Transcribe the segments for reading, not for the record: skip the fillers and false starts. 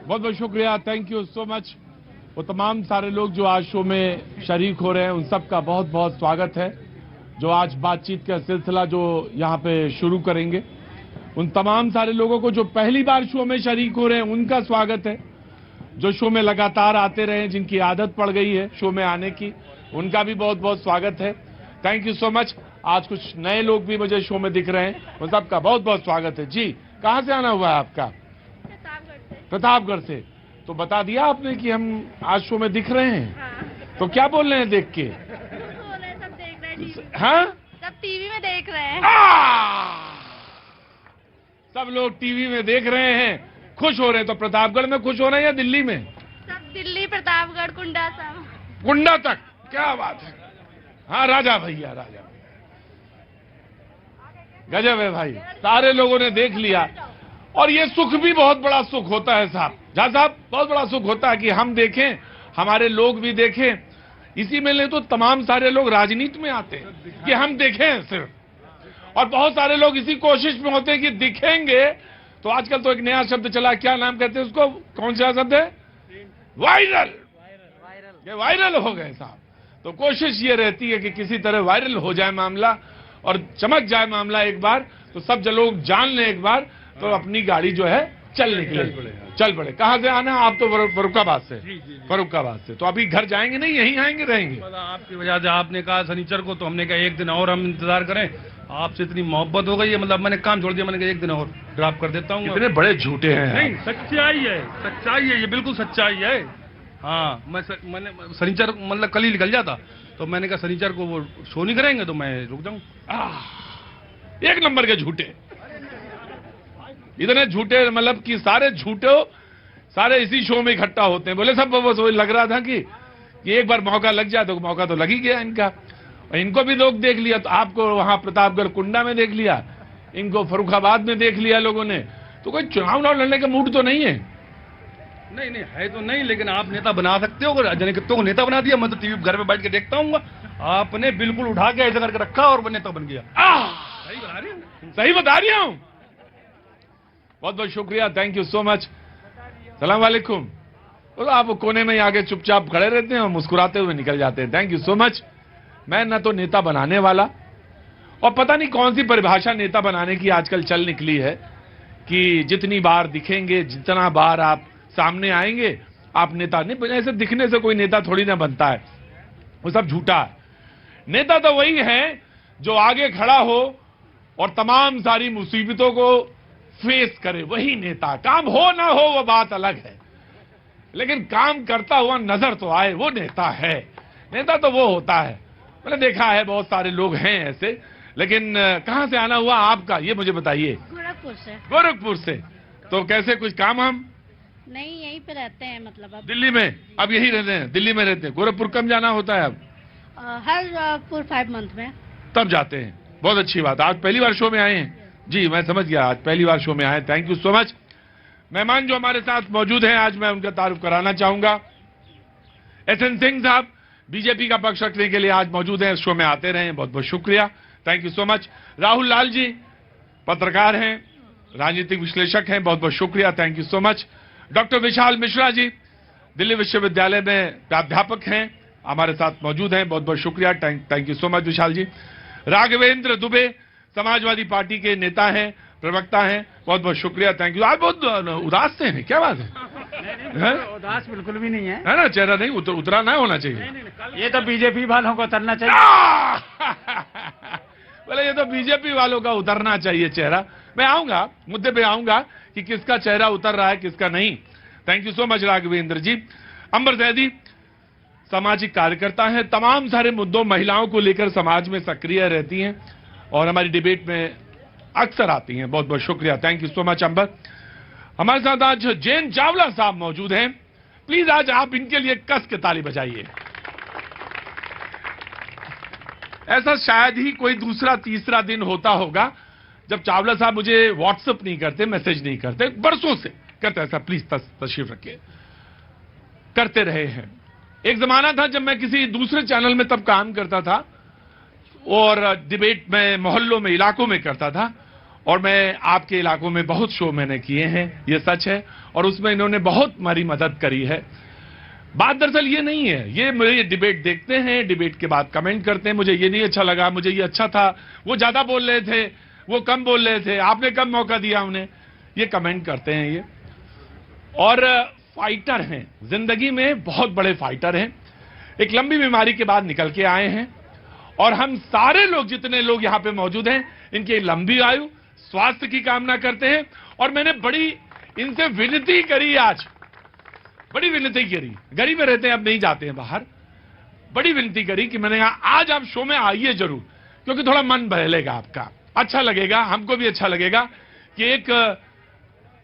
बहुत बहुत शुक्रिया, थैंक यू सो मच। वो तमाम सारे लोग जो आज शो में शरीक हो रहे हैं, उन सबका बहुत बहुत स्वागत है। जो आज बातचीत का सिलसिला जो यहाँ पे शुरू करेंगे, उन तमाम सारे लोगों को जो पहली बार शो में शरीक हो रहे हैं, उनका स्वागत है। जो शो में लगातार आते रहे, जिनकी आदत पड़ गई है शो में आने की, उनका भी बहुत बहुत स्वागत है। Thank you so much. आज कुछ नए लोग भी मुझे शो में दिख रहे हैं, उन सबका बहुत बहुत स्वागत है। जी, कहाँ से आना हुआ है आपका? प्रतापगढ़ से। तो बता दिया आपने कि हम आज शो में दिख रहे हैं। हाँ। तो क्या बोल रहे हैं देख के? सब देख रहे हैं। हाँ, सब टीवी में देख रहे हैं। सब लोग टीवी में देख रहे हैं, खुश हो रहे हैं। तो प्रतापगढ़ में खुश हो रहे हैं या दिल्ली में? सब दिल्ली, प्रतापगढ़, कुंडा, सब कुंडा तक। क्या बात है। हाँ राजा भैया, राजा गजब है भाई। सारे लोगों ने देख लिया, और ये सुख भी बहुत बड़ा सुख होता है साहब। जहाँ साहब, बहुत बड़ा सुख होता है कि हम देखें, हमारे लोग भी देखें। इसी में ले तो तमाम सारे लोग राजनीति में आते हैं कि हम देखें सिर्फ, और बहुत सारे लोग इसी कोशिश में होते हैं कि दिखेंगे। तो आजकल तो एक नया शब्द चला, क्या नाम कहते हैं उसको? कौन सा शब्द है? वायरल। ये वायरल हो गए साहब। तो कोशिश ये रहती है कि किसी तरह वायरल हो जाए मामला और चमक जाए मामला एक बार, तो सब लोग जान लें एक बार, तो अपनी गाड़ी जो है चल निकले, चल पड़े। कहाँ से आना? आप तो फर्रुखाबाद से। फर्रुखाबाद से। तो अभी घर जाएंगे नहीं, यहीं आएंगे, रहेंगे? आपकी वजह से आपने कहा शनिचर को, तो हमने कहा एक दिन और हम इंतजार करें। आपसे इतनी मोहब्बत हो गई है, मतलब मैंने काम छोड़ दिया। मैंने कहा एक दिन और ड्रॉप कर देता हूँ। इतने बड़े झूठे हैं। नहीं, सच्चाई है, सच्चाई है, ये बिल्कुल सच्चाई है। हाँ, मैंने शनिचर मतलब कल ही निकल जाता, तो मैंने कहा शनिचर को वो शो नहीं करेंगे तो मैं रुक जाऊँ। एक नंबर के झूठे, इतने झूठे, मतलब कि सारे झूठे सारे इसी शो में इकट्ठा होते हैं। बोले सब बस वही लग रहा था कि एक बार मौका लग जाए, तो मौका तो लग ही गया इनका। इनको भी लोग देख लिया, तो आपको वहां प्रतापगढ़ कुंडा में देख लिया, इनको फर्रुखाबाद में देख लिया लोगों ने। तो कोई चुनाव लड़ने का मूड तो नहीं है? नहीं नहीं है तो नहीं, लेकिन आप नेता बना सकते हो। जने कितनों को नेता बना दिया। मैं तो टीवी घर में बैठ के देखता हूँ। आपने बिल्कुल उठा के ऐसा करके रखा और वो नेता बन गया। सही बता रही हूँ, सही बता रही हूँ। बहुत बहुत शुक्रिया, थैंक यू सो मच। सलाम वालेकुम। तो आप कोने में आगे चुपचाप खड़े रहते हैं और मुस्कुराते हुए निकल जाते हैं। Thank you so much. मैं न तो नेता बनाने वाला, और पता नहीं कौन सी परिभाषा नेता बनाने की आजकल चल निकली है कि जितनी बार दिखेंगे, जितना बार आप सामने आएंगे, आप नेता नहीं। ऐसे दिखने से कोई नेता थोड़ी ना बनता है, वो सब झूठा है। नेता तो वही है जो आगे खड़ा हो और तमाम सारी मुसीबतों को फेस करे, वही नेता। काम हो ना हो वो बात अलग है, लेकिन काम करता हुआ नजर तो आए, वो नेता है। नेता तो वो होता है। मैंने देखा है बहुत सारे लोग हैं ऐसे, लेकिन कहां से आना हुआ आपका, ये मुझे बताइए। गोरखपुर से। गोरखपुर से। तो कैसे, कुछ काम हम? नहीं, यहीं पे रहते हैं, मतलब अब दिल्ली में? अब यही रहते हैं, दिल्ली में रहते हैं। गोरखपुर कम जाना होता है अब? हर 4-5 मंथ में। तब जाते हैं। बहुत अच्छी बात। आज पहली बार शो में आए हैं? जी, मैं समझ गया, आज पहली बार शो में आए। Thank you so much. मेहमान जो हमारे साथ मौजूद हैं, आज मैं उनका तारुफ कराना चाहूंगा। एसएन सिंह साहब बीजेपी का पक्ष रखने के लिए आज मौजूद हैं, शो में आते रहे, बहुत बहुत शुक्रिया, thank you so much. Rahul Lal ji पत्रकार हैं, राजनीतिक विश्लेषक हैं, बहुत बहुत शुक्रिया, thank you so much. Doctor Vishal Mishra ji Delhi विश्वविद्यालय में प्राध्यापक हैं, हमारे साथ मौजूद हैं, बहुत बहुत शुक्रिया, thank you so much Vishal ji. Raghavendra Dubey Samajwadi Party के नेता हैं, प्रवक्ता हैं, बहुत बहुत शुक्रिया, थैंक यू। आप बहुत उदास से हैं, क्या बात है? उदास बिल्कुल भी नहीं है ना? चेहरा नहीं उतरा ना होना चाहिए। ये तो बीजेपी वालों को उतरना चाहिए। बोले ये तो बीजेपी वालों का उतरना चाहिए चेहरा। मैं आऊंगा, मुद्दे पे आऊंगा कि किसका चेहरा उतर रहा है, किसका नहीं। Thank you so much Raghavendra ji. Amber Zaidi सामाजिक कार्यकर्ता हैं, तमाम सारे मुद्दों, महिलाओं को लेकर समाज में सक्रिय रहती हैं और हमारी डिबेट में अक्सर आती हैं। बहुत बहुत शुक्रिया, थैंक यू सो मच अंबर। हमारे साथ आज जैन चावला साहब मौजूद हैं। प्लीज आज आप इनके लिए कस के ताली बजाइए। ऐसा शायद ही कोई दूसरा तीसरा दिन होता होगा जब चावला साहब मुझे व्हाट्सएप नहीं करते, मैसेज नहीं करते, बरसों से करते। ऐसा प्लीज तशरीफ रखिए, करते रहे हैं। एक जमाना था जब मैं किसी दूसरे चैनल में तब काम करता था और डिबेट में मोहल्लों में, इलाकों में करता था, और मैं आपके इलाकों में बहुत शो मैंने किए हैं, ये सच है, और उसमें इन्होंने बहुत हमारी मदद करी है। बात दरअसल ये नहीं है, ये मेरे डिबेट देखते हैं, डिबेट के बाद कमेंट करते हैं, मुझे ये नहीं अच्छा लगा, मुझे ये अच्छा था, वो ज्यादा बोल रहे थे, वो कम बोल रहे थे, आपने कम मौका दिया उन्हें, ये कमेंट करते हैं ये। और फाइटर हैं, जिंदगी में बहुत बड़े फाइटर हैं, एक लंबी बीमारी के बाद निकल के आए हैं, और हम सारे लोग जितने लोग यहां पे मौजूद हैं इनकी लंबी आयु स्वास्थ्य की कामना करते हैं। और मैंने बड़ी इनसे विनती करी, आज बड़ी विनती करी, गरीब में रहते हैं, अब नहीं जाते हैं बाहर, बड़ी विनती करी कि मैंने कहा आज आप शो में आइए जरूर, क्योंकि थोड़ा मन बहलेगा आपका, अच्छा लगेगा, हमको भी अच्छा लगेगा कि एक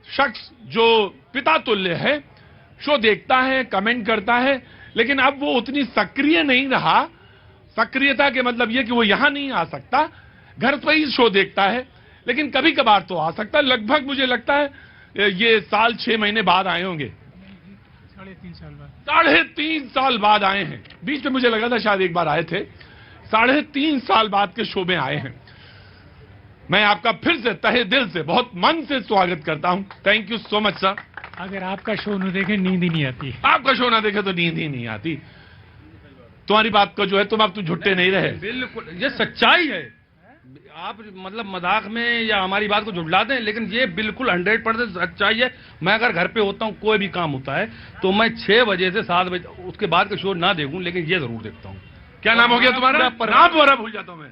शख्स जो पिता तुल्य है शो देखता है, कमेंट करता है, लेकिन अब वो उतनी सक्रिय नहीं रहा। सक्रियता के मतलब ये कि वो यहां नहीं आ सकता, घर पर ही शो देखता है, लेकिन कभी कभार तो आ सकता है। लगभग मुझे लगता है ये साल 6 महीने बाद आए होंगे, 3.5 साल बाद आए हैं। बीच में मुझे लगा था शायद एक बार आए थे, 3.5 साल बाद के शो में आए हैं। मैं आपका फिर से तहे दिल से बहुत मन से स्वागत करता हूं। Thank you so much sir. अगर आपका शो न देखे नींद ही नहीं आती। आपका शो ना देखे तो नींद ही नहीं आती। तुम्हारी बात को जो है, तुम अब तो झुट्टे नहीं रहे। बिल्कुल ये सच्चाई है। आप मतलब मजाक में या हमारी बात को झुठलाते हैं, लेकिन ये बिल्कुल 100% सच्चाई है। मैं अगर घर पे होता हूँ, कोई भी काम होता है, तो मैं 6 बजे से 7 बजे उसके बाद का शो ना देखूं, लेकिन ये जरूर देखता हूँ। क्या नाम हो गया तुम्हारा? नाम वगैरह भूल जाता हूँ मैं।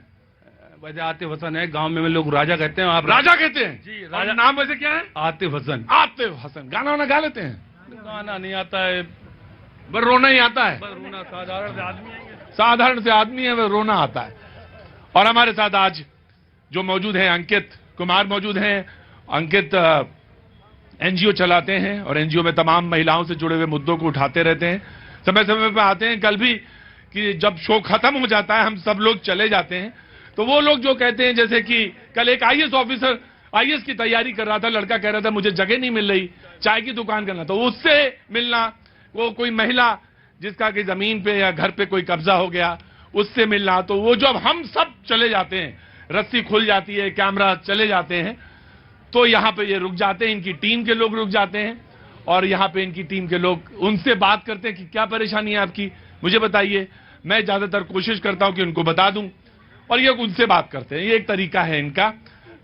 वैसे आतिफ हसन है, गांव में लोग राजा कहते हैं। आप राजा कहते हैं जी, राजा। राजा। नाम वैसे क्या है? आतिफ हसन। आतिफ हसन। गाना वाना गा लेते हैं? गाना नहीं आता है, बस रोना ही आता है। बस रोना। साधारण से आदमी है, साधारण से आदमी है, वह रोना आता है। और हमारे साथ आज जो मौजूद हैं, अंकित कुमार मौजूद हैं। अंकित एनजीओ चलाते हैं और एनजीओ में तमाम महिलाओं से जुड़े हुए मुद्दों को उठाते रहते हैं, समय समय पर आते हैं। कल भी कि जब शो खत्म हो जाता है, हम सब लोग चले जाते हैं, तो वो लोग जो कहते हैं, जैसे कि कल एक आईएएस ऑफिसर आईएएस की तैयारी कर रहा था, लड़का कह रहा था मुझे जगह नहीं मिल रही, चाय की दुकान करना, तो उससे मिलना, वो कोई महिला जिसका कि जमीन पे या घर पे कोई कब्जा हो गया, उससे मिलना। तो वो जब हम सब चले जाते हैं, रस्सी खुल जाती है, कैमरा चले जाते हैं, तो यहां पे ये रुक जाते हैं, इनकी टीम के लोग रुक जाते हैं, और यहां पे इनकी टीम के लोग उनसे बात करते हैं कि क्या परेशानी है आपकी, मुझे बताइए। मैं ज्यादातर कोशिश करता हूं कि उनको बता दूं, और ये उनसे बात करते हैं। ये एक तरीका है इनका।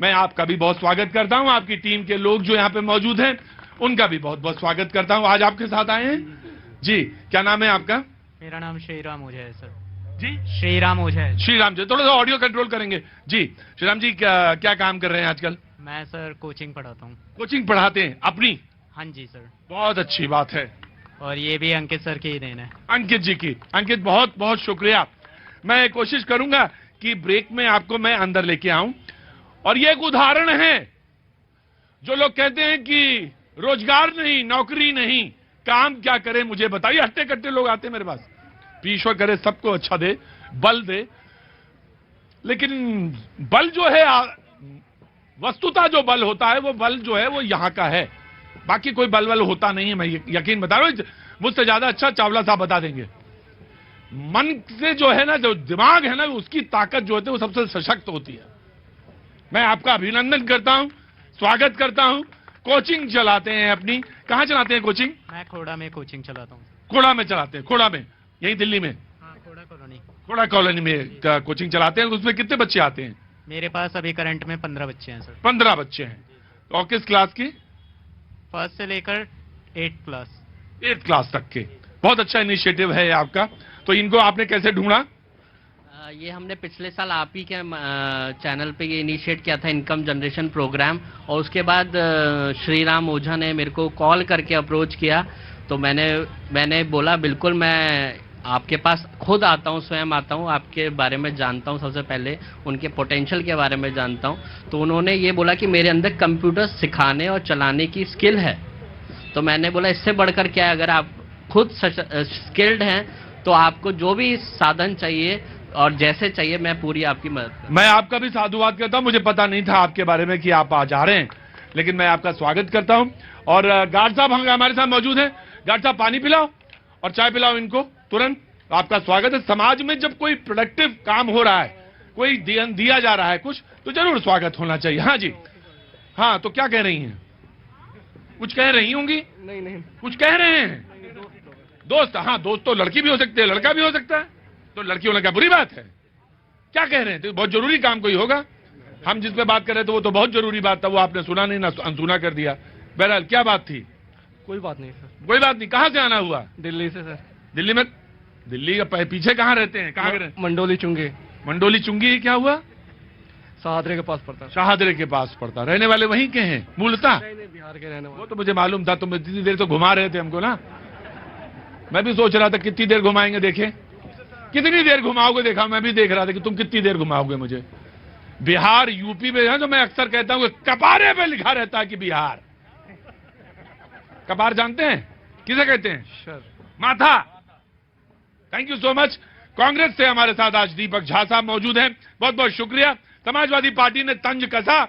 मैं आपका भी बहुत स्वागत करता हूं, आपकी टीम के लोग जो यहाँ पे मौजूद हैं उनका भी बहुत बहुत स्वागत करता हूं। आज आपके साथ आए हैं जी, क्या नाम है आपका? मेरा नाम श्रीराम ओझा है सर। जी, श्रीराम ओझा है। श्रीराम जी, थोड़ा सा ऑडियो कंट्रोल करेंगे जी। श्रीराम जी, क्या काम कर रहे हैं आजकल? मैं सर कोचिंग पढ़ाता हूँ। कोचिंग पढ़ाते हैं अपनी? हाँ जी सर। बहुत अच्छी बात है। और ये भी अंकित सर की ही देन है। अंकित जी की। अंकित, बहुत बहुत शुक्रिया। मैं कोशिश करूंगा कि ब्रेक में आपको मैं अंदर लेके आऊं। और ये एक उदाहरण है, जो लोग कहते हैं कि रोजगार नहीं, नौकरी नहीं, काम क्या करें मुझे बताइए। हट्टे कट्टे लोग आते हैं मेरे पास, ईश्वर करे सबको अच्छा दे, बल दे, लेकिन बल जो है, वस्तुतः जो बल होता है, वो बल जो है वो यहां का है, बाकी कोई बल वल होता नहीं है। मैं यकीन बता रहा हूं, मुझसे ज्यादा अच्छा चावला साहब बता देंगे। मन से जो है ना, जो दिमाग है ना, उसकी ताकत जो होती है वो सबसे सशक्त होती है। मैं आपका अभिनंदन करता हूं, स्वागत करता हूं। कोचिंग चलाते हैं अपनी, कहां चलाते हैं कोचिंग? मैं खोड़ा में कोचिंग चलाता हूँ। खोड़ा में चलाते हैं? खोड़ा में, यही दिल्ली में? हाँ, खोड़ा कॉलोनी। खोड़ा कॉलोनी में कोचिंग चलाते हैं। उसमें कितने बच्चे आते हैं? मेरे पास अभी करंट में 15 बच्चे हैं सर। 15 बच्चे हैं। और किस क्लास की? फर्स्ट से लेकर 8th क्लास। 8th क्लास तक के। बहुत अच्छा इनिशिएटिव है आपका। तो इनको आपने कैसे ढूंढा? ये हमने पिछले साल आप ही के चैनल पे ये इनिशिएट किया था, इनकम जनरेशन प्रोग्राम, और उसके बाद श्रीराम ओझा ने मेरे को कॉल करके अप्रोच किया। तो मैंने बोला बिल्कुल, मैं आपके पास खुद आता हूँ, स्वयं आता हूँ, आपके बारे में जानता हूँ, सबसे पहले उनके पोटेंशियल के बारे में जानता हूँ। तो उन्होंने ये बोला कि मेरे अंदर कंप्यूटर सिखाने और चलाने की स्किल है। तो मैंने बोला इससे बढ़कर क्या है, अगर आप खुद स्किल्ड हैं तो आपको जो भी साधन चाहिए और जैसे चाहिए, मैं पूरी आपकी मदद करूंगा। मैं आपका भी साधुवाद करता हूं। मुझे पता नहीं था आपके बारे में कि आप आज आ रहे हैं, लेकिन मैं आपका स्वागत करता हूं। और गार्ड साहब हमारे साथ मौजूद हैं। गार्ड साहब, पानी पिलाओ और चाय पिलाओ इनको तुरंत। आपका स्वागत है। समाज में जब कोई प्रोडक्टिव काम हो रहा है, कोई दिया जा रहा है कुछ, तो जरूर स्वागत होना चाहिए। हाँ जी, हाँ, तो क्या कह रही हैं? कुछ कह रही होंगी? नहीं नहीं कुछ कह रहे हैं? दोस्त, हाँ, दोस्त तो लड़की भी हो सकती है, लड़का भी हो सकता है, तो लड़की होना क्या बुरी बात है? क्या कह रहे हैं? तो बहुत जरूरी काम कोई होगा। हम जिस पे बात कर रहे थे वो तो बहुत जरूरी बात था, वो आपने सुना नहीं, ना अनसुना कर दिया। बहरहाल क्या बात थी? कोई बात नहीं सर। कोई बात नहीं। कहाँ से आना हुआ? दिल्ली से सर। दिल्ली में? दिल्ली का पीछे कहाँ रहते हैं? कहाँ रहते? मंडोली चुंगी। मंडोली चुंगी क्या हुआ? शाहदरे के पास पड़ता है। शाहदरे के पास पड़ता। रहने वाले वहीं के हैं मूलतः? नहीं बिहार के रहने वो तो मुझे मालूम था, तुम इतनी देर तो घुमा रहे थे हमको ना। मैं भी सोच रहा था कितनी देर घुमाएंगे, देखे कितनी देर घुमाओगे। देखा, मैं भी देख रहा था कि तुम कितनी देर घुमाओगे मुझे। बिहार यूपी में है, जो मैं अक्सर कहता हूं कपारे पे लिखा रहता है कि बिहार। कपार जानते हैं किसे कहते हैं? सर माथा। Thank you so much. Congress से हमारे साथ आज दीपक झा साहब मौजूद हैं, बहुत बहुत शुक्रिया। समाजवादी पार्टी ने तंज कसा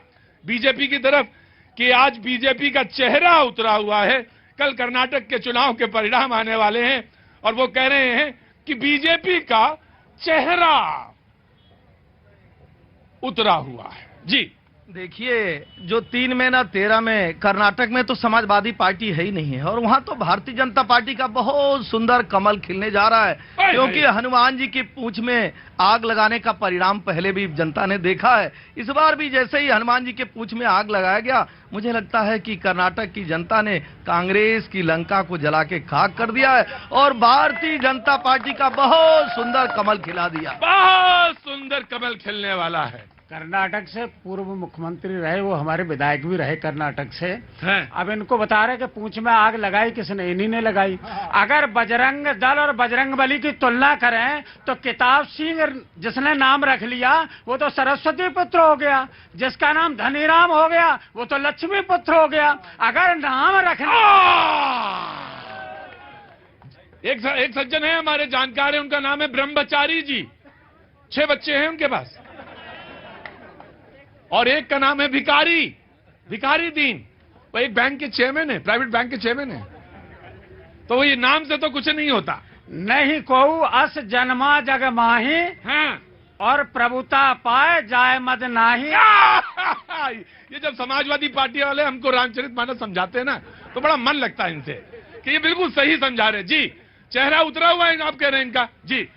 बीजेपी की तरफ कि आज बीजेपी का चेहरा उतरा हुआ है। कल कर्नाटक के चुनाव के परिणाम आने वाले हैं और वो कह रहे हैं कि बीजेपी का चेहरा उतरा हुआ है। जी देखिए, जो 3 में ना 13 में कर्नाटक में तो समाजवादी पार्टी है ही नहीं है, और वहां तो भारतीय जनता पार्टी का बहुत सुंदर कमल खिलने जा रहा है, क्योंकि हनुमान जी की पूंछ में आग लगाने का परिणाम पहले भी जनता ने देखा है। इस बार भी जैसे ही हनुमान जी के पूंछ में आग लगाया गया, मुझे लगता है कि कर्नाटक की जनता ने कांग्रेस की लंका को जला के खाक कर दिया है और भारतीय जनता पार्टी का बहुत सुंदर कमल खिला दिया। बहुत सुंदर कमल खिलने वाला है। कर्नाटक से पूर्व मुख्यमंत्री रहे, वो हमारे विधायक भी रहे कर्नाटक से हैं। अब इनको बता रहे कि पूंछ में आग लगाई किसने? इन्हीं ने लगाई। अगर बजरंग दल और बजरंग बली की तुलना करें तो किताब सिंह जिसने नाम रख लिया वो तो सरस्वती पुत्र हो गया, जिसका नाम धनीराम हो गया वो तो लक्ष्मी पुत्र हो गया। अगर नाम रखना एक सज्जन है हमारे जानकार है, उनका नाम है ब्रह्मचारी जी। 6 बच्चे हैं उनके पास, और एक का नाम है भिखारी दीन। वो एक बैंक के चेयरमैन है, प्राइवेट बैंक के चेयरमैन है। तो वो ये नाम से तो कुछ नहीं होता। नहीं को अस जन्मा जग माही हाँ। और प्रभुता पाए जाए मद नाही। ये जब समाजवादी पार्टी वाले हमको रामचरितमानस समझाते हैं ना, तो बड़ा मन लगता है इनसे कि ये बिल्कुल सही समझा रहे। जी, चेहरा उतरा हुआ है आप कह रहे हैं इनका। जी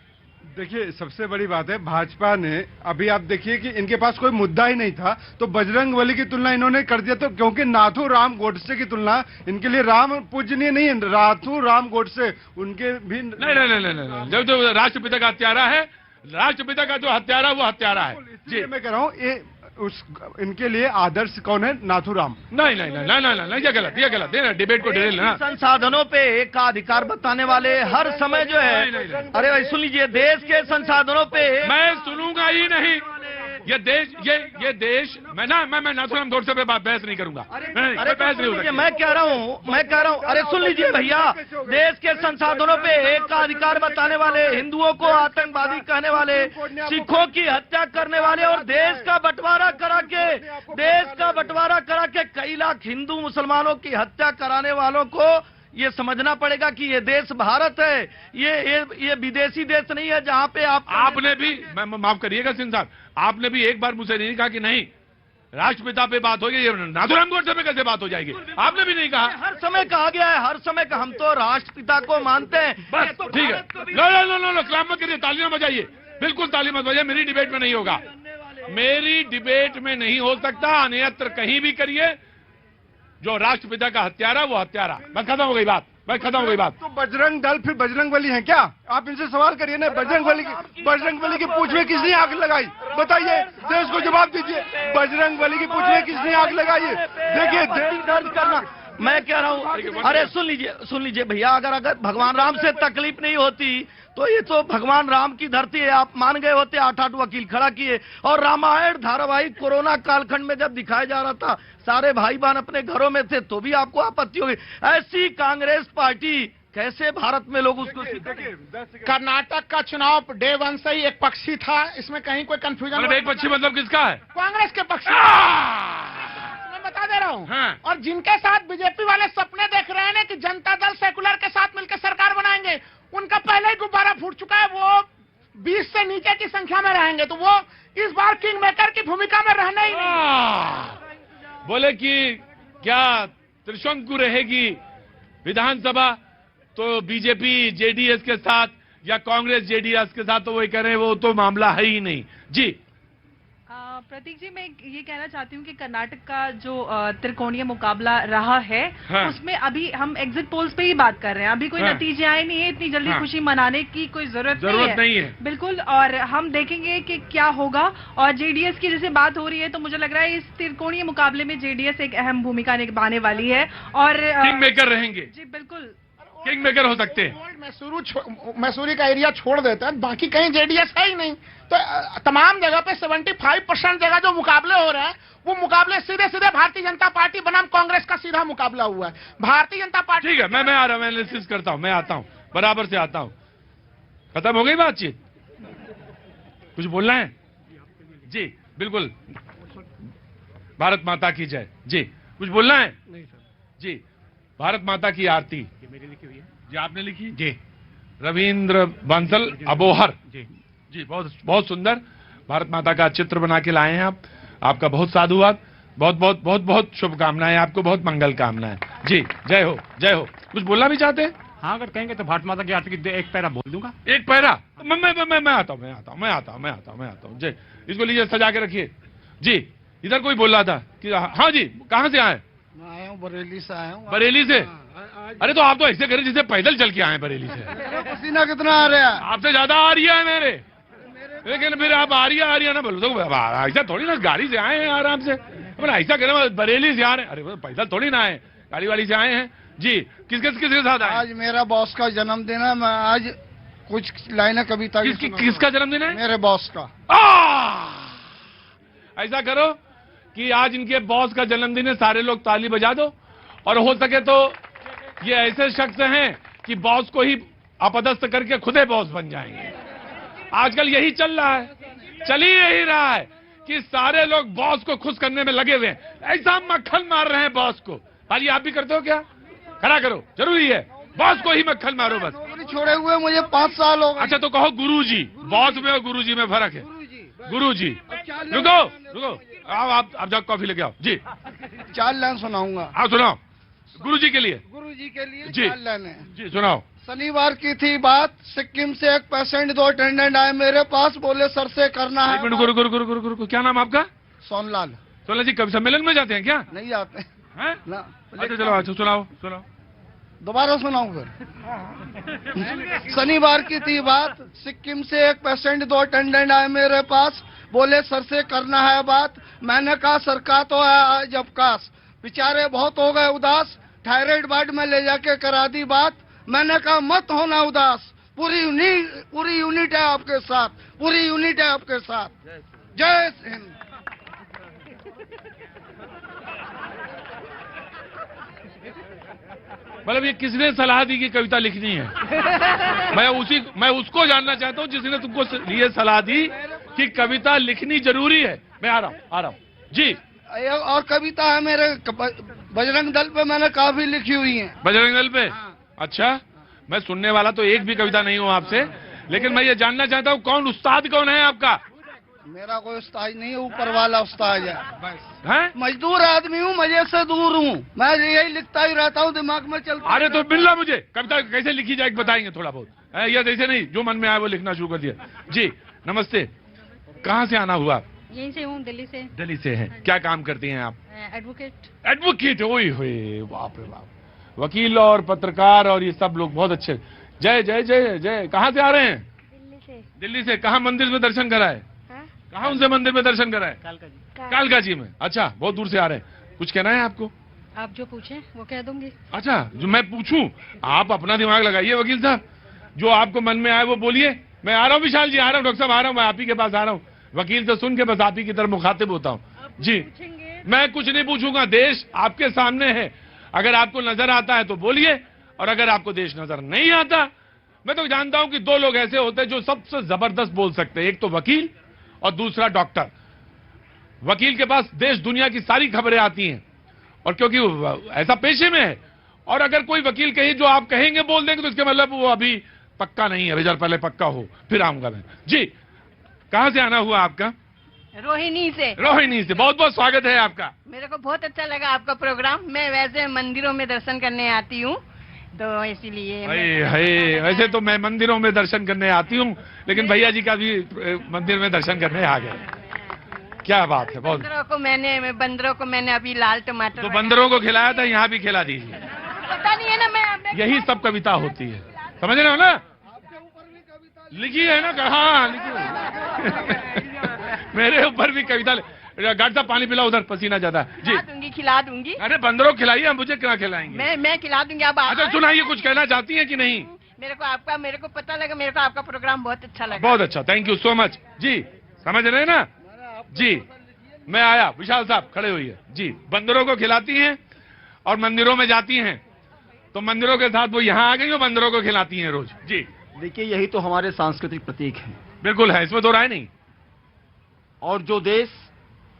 देखिए, सबसे बड़ी बात है भाजपा ने, अभी आप देखिए कि इनके पास कोई मुद्दा ही नहीं था, तो बजरंग बली की तुलना इन्होंने कर दिया। तो क्योंकि नाथू राम गोडसे की तुलना इनके लिए राम पूजनीय नहीं है, नाथू राम गोडसे उनके भी नहीं। जब जो राष्ट्रपिता का हत्यारा है, राष्ट्रपिता का जो हत्यारा वो हत्यारा है। जी मैं कह रहा हूँ इनके लिए आदर्श कौन है? नाथूराम। नहीं, ये गलत है। डिबेट को डिटेल ना। संसाधनों पे एक का अधिकार बताने वाले हर समय जो है, अरे भाई सुन लीजिए, देश के संसाधनों पे मैं सुनूंगा ही नहीं। ये देश मैं नाथूराम गोडसे पे बहस नहीं करूंगा। अरे बहस नहीं होगी। मैं कह रहा हूँ, अरे सुन लीजिए भैया, देश के संसाधनों पे एक का अधिकार बताने वाले, हिंदुओं को आतंकवादी कहने वाले, सिखों की हत्या करने वाले और देश का बंटवारा करा के कई लाख हिंदू मुसलमानों की हत्या कराने वालों को ये समझना पड़ेगा कि ये देश भारत है, ये विदेशी देश नहीं है जहाँ पे आपने भी, माफ करिएगा सिंह साहब, आपने भी एक बार मुझसे नहीं कहा कि नहीं राष्ट्रपिता पे बात होगी, नाथूराम गोडसे पे कैसे बात हो जाएगी? आपने भी नहीं कहा। हर समय कहा गया है, हर समय का हम तो राष्ट्रपिता को मानते हैं। बस ठीक है। नो सलाम मत करिए, ताली मत बजाइए, बिल्कुल ताली मत बजाइए। मेरी डिबेट में नहीं होगा, मेरी डिबेट में नहीं हो सकता। अन्यत्र कहीं भी करिए, जो राष्ट्रपिता का हत्यारा वो हत्यारा। बस खत्म हो गई बात। तो बजरंग दल फिर बजरंग बली है क्या? आप इनसे सवाल करिए ना। बजरंग बली की पूंछ में किसने आग लगाई? बताइए, देश को जवाब दीजिए। बजरंग बली की पूंछ में किसने आग लगाई? देखिए, दर्ज करना। मैं कह रहा हूँ, अरे सुन लीजिए भैया, अगर भगवान राम से तकलीफ नहीं होती तो ये तो भगवान राम की धरती है। आप मान गए होते, 8 वकील खड़ा किए, और रामायण धारावाहिक कोरोना कालखंड में जब दिखाया जा रहा था, सारे भाई बहन अपने घरों में थे, तो भी आपको आपत्ति होगी। ऐसी कांग्रेस पार्टी कैसे भारत में लोग उसको? कर्नाटक का चुनाव डे 1 से ही एक पक्षी था, इसमें कहीं कोई कंफ्यूजन? एक पक्षी मतलब किसका है? कांग्रेस के पक्षी। मैं बता दे रहा हूँ। हाँ। और जिनके साथ बीजेपी वाले सपने देख रहे हैं कि जनता दल सेकुलर के साथ मिलकर सरकार बनाएंगे, उनका पहले ही गुब्बारा फूट चुका है। वो 20 से नीचे की संख्या में रहेंगे, तो वो इस बार किंग मेकर की भूमिका में रहना ही नहीं। बोले कि क्या त्रिशंकु रहेगी विधानसभा, तो बीजेपी जेडीएस के साथ या कांग्रेस जेडीएस के साथ, तो वो कह रहे हैं वो तो मामला है ही नहीं। जी प्रतीक जी, मैं ये कहना चाहती हूँ कि कर्नाटक का जो त्रिकोणीय मुकाबला रहा है, हाँ। उसमें अभी हम एग्जिट पोल्स पे ही बात कर रहे हैं। अभी कोई हाँ। नतीजे आए नहीं है, इतनी जल्दी हाँ। खुशी मनाने की कोई जरूरत नहीं है। बिल्कुल। और हम देखेंगे कि क्या होगा। और जेडीएस की जैसे बात हो रही है, तो मुझे लग रहा है इस त्रिकोणीय मुकाबले में जेडीएस एक अहम भूमिका निभाने वाली है। और किंग मेकर रहेंगे, जी बिल्कुल, किंग मेकर हो सकते हैं। मैसूरी का एरिया छोड़ देते हैं, बाकी कहीं जेडीएस है ही नहीं। तो तमाम जगह पे 75% जगह जो मुकाबले हो रहे हैं, वो मुकाबले सीधे सीधे भारतीय जनता पार्टी बनाम कांग्रेस का सीधा मुकाबला हुआ है। भारतीय जनता पार्टी, ठीक है, मैं आ रहा हूं, एनालिसिस करता हूं, मैं आता हूं, बराबर से आता हूं। खत्म हो गई बातचीत? कुछ बोलना है? जी बिल्कुल, भारत माता की जय। जी कुछ बोलना है? नहीं सर। जी, भारत माता की आरती ये मेरी लिखी हुई है जी, आपने लिखी? जी। रविंद्र बंसल अबोहर जी जी, बहुत बहुत सुंदर भारत माता का चित्र बना के लाए हैं आप। आपका बहुत साधुवाद, बहुत बहुत बहुत बहुत शुभकामनाएं आपको, बहुत मंगल कामनाएं। जी जय हो, जय हो। कुछ बोलना भी चाहते हैं? हाँ, अगर कहेंगे तो भारत माता की आरती की एक पैरा बोल दूंगा। एक पैरा? मैं आता हूँ। जी, इसको लीजिए, सजा के रखिए। जी, इधर कोई बोल रहा था कि हाँ जी, कहाँ से आए? मैं आया हूँ, बरेली से आया हूँ। बरेली से? अरे तो आप तो ऐसे करें जैसे पैदल चल के आए बरेली से। पसीना कितना आ रहा है? आपसे ज्यादा आ रही है मेरे, लेकिन फिर आप आ रही है ना बोलो तो ऐसा थोड़ी ना, गाड़ी से आए हैं आराम से। ऐसा करें बरेली से आ रहे हैं, अरे पैदल थोड़ी ना आए, गाड़ी वाली से आए हैं। जी, किसके साथ आए? आज मेरा बॉस का जन्मदिन है, मैं आज कुछ लाइनें कविता की किसका जन्मदिन है? मेरे बॉस का। ऐसा करो कि आज इनके बॉस का जन्मदिन है, सारे लोग ताली बजा दो, और हो सके तो ये ऐसे शख्स हैं कि बॉस को ही अपदस्थ करके खुदे बॉस बन जाएंगे। आजकल यही चल रहा है, चल ही यही रहा है कि सारे लोग बॉस को खुश करने में लगे हुए हैं, ऐसा मक्खन मार रहे हैं बॉस को। भाई आप भी करते हो क्या? खड़ा करो, जरूरी है, बॉस को ही मक्खन मारो बस। नौकरी छोड़े हुए मुझे 5 साल हो गए। अच्छा तो कहो गुरुजी, बॉस में और गुरुजी में फर्क है। गुरुजी, रुको, आप जाओ, कॉफी लेके आओ। जी 4 लाइन सुनाऊंगा। आप सुनाओ, गुरुजी के लिए। गुरुजी के लिए जी 4 लाइनें। जी सुनाओ। शनिवार की थी बात, सिक्किम से एक पेशेंट 2 अटेंडेंट आए मेरे पास, बोले सर से करना है। एक मिनट, गुरु, क्या नाम आपका? सोनलाल। सोनलाल जी, कभी सम्मेलन में जाते हैं क्या? नहीं जाते हैं? ना। अच्छा चलो, अच्छा सुनाओ। दोबारा सुनाऊं फिर? शनिवार की थी बात, सिक्किम से एक पेशेंट 2 अटेंडेंट आए मेरे पास, बोले सर से करना है बात। मैंने कहा सर का तो है आज अवकाश, बेचारे बहुत हो गए उदास, थायराइड वार्ड में ले जाके करा दी बात। मैंने कहा मत होना उदास, पूरी यूनिट है आपके साथ, पूरी यूनिट है आपके साथ। जय हिंद। मतलब ये किसने सलाह दी कि कविता लिखनी है? मैं उसको जानना चाहता हूँ जिसने तुमको ये सलाह दी कि कविता लिखनी जरूरी है। मैं आ रहा हूँ। जी, और कविता है मेरे बजरंग दल पे, मैंने काफी लिखी हुई है। बजरंग दल पे? अच्छा, मैं सुनने वाला तो एक भी कविता नहीं हूँ आपसे, लेकिन मैं ये जानना चाहता हूँ कौन उस्ताद कौन है आपका? मेरा कोई उस्ताद नहीं है, ऊपर वाला उस्ताद है। हैं? मजदूर आदमी हूँ, मजे से दूर हूँ, मैं यही लिखता ही रहता हूँ, दिमाग में चलता। अरे तो मिल रहा मुझे, कविता कैसे लिखी जाए बताएंगे थोड़ा बहुत? या ऐसे नहीं, जो मन में आया वो लिखना शुरू कर दिया। जी नमस्ते, कहाँ से आना हुआ? यहीं से हूँ, दिल्ली से। दिल्ली से हैं। क्या काम करती हैं आप? एडवोकेट। ओए होए, बाप रे बाप, वकील और पत्रकार और ये सब लोग बहुत अच्छे। जय जय जय जय। कहाँ से आ रहे हैं? दिल्ली से। कहाँ मंदिर में दर्शन कराए? कहाँ उनसे मंदिर में दर्शन कराए? कालका जी में। अच्छा, बहुत दूर से आ रहे हैं। कुछ कहना है आपको? आप जो पूछें वो कह दूंगी। अच्छा, जो मैं पूछूं? आप अपना दिमाग लगाइए वकील साहब, जो आपको मन में आए वो बोलिए। मैं आ रहा हूँ विशाल जी, आ रहा हूँ, डॉक्टर साहब आ रहा हूँ, मैं आप ही के पास आ रहा हूँ। वकील से सुन के बस आप ही की तरफ मुखातिब होता हूँ। जी, मैं कुछ नहीं पूछूंगा, देश आपके सामने है। अगर आपको नजर आता है तो बोलिए, और अगर आपको देश नजर नहीं आता, मैं तो जानता हूं कि 2 लोग ऐसे होते हैं जो सबसे जबरदस्त बोल सकते हैं, एक तो वकील और दूसरा डॉक्टर। वकील के पास देश दुनिया की सारी खबरें आती हैं, और क्योंकि ऐसा पेशे में है, और अगर कोई वकील कहीं जो आप कहेंगे बोल देंगे तो इसके मतलब वो अभी पक्का नहीं है, पहले पक्का हो फिर आऊंगा मैं। जी, कहां से आना हुआ आपका? रोहिणी से। रोहिणी से बहुत बहुत स्वागत है आपका। मेरे को बहुत अच्छा लगा आपका प्रोग्राम। मैं वैसे मंदिरों में दर्शन करने आती हूँ, तो इसीलिए वैसे तो मैं मंदिरों में दर्शन करने आती हूँ, लेकिन भैया जी का भी मंदिर में दर्शन करने आ गए। क्या बात है। बहुत बंदरों को मैंने अभी लाल टमाटर तो बंदरों को खिलाया था, यहाँ भी खिला दीजिए। पता नहीं है ना, मैं यही सब कविता होती है, समझ रहे हो ना। लिखी है ना, हाँ लिखी मेरे ऊपर भी कविता। गार्ड साहब पानी पिलाओ, उधर पसीना ज्यादा जी। खिला दूंगी। अरे बंदरों को खिलाइए, हम मुझे क्या खिलाएंगे। मैं खिला दूंगी। आप अच्छा सुनाइए, कुछ कहना चाहती हैं कि नहीं। मेरे को पता लगा, मेरे को आपका प्रोग्राम बहुत अच्छा लगा। बहुत अच्छा, थैंक यू सो मच जी। समझ रहे हैं ना जी। मैं आया, विशाल साहब खड़े हुई है जी। बंदरों को खिलाती हैं और मंदिरों में जाती हैं, तो मंदिरों के साथ वो यहाँ आ गई और बंदरों को खिलाती हैं रोज जी। देखिए, यही तो हमारे सांस्कृतिक प्रतीक हैं। बिल्कुल है, इसमें दो राय नहीं। और जो देश,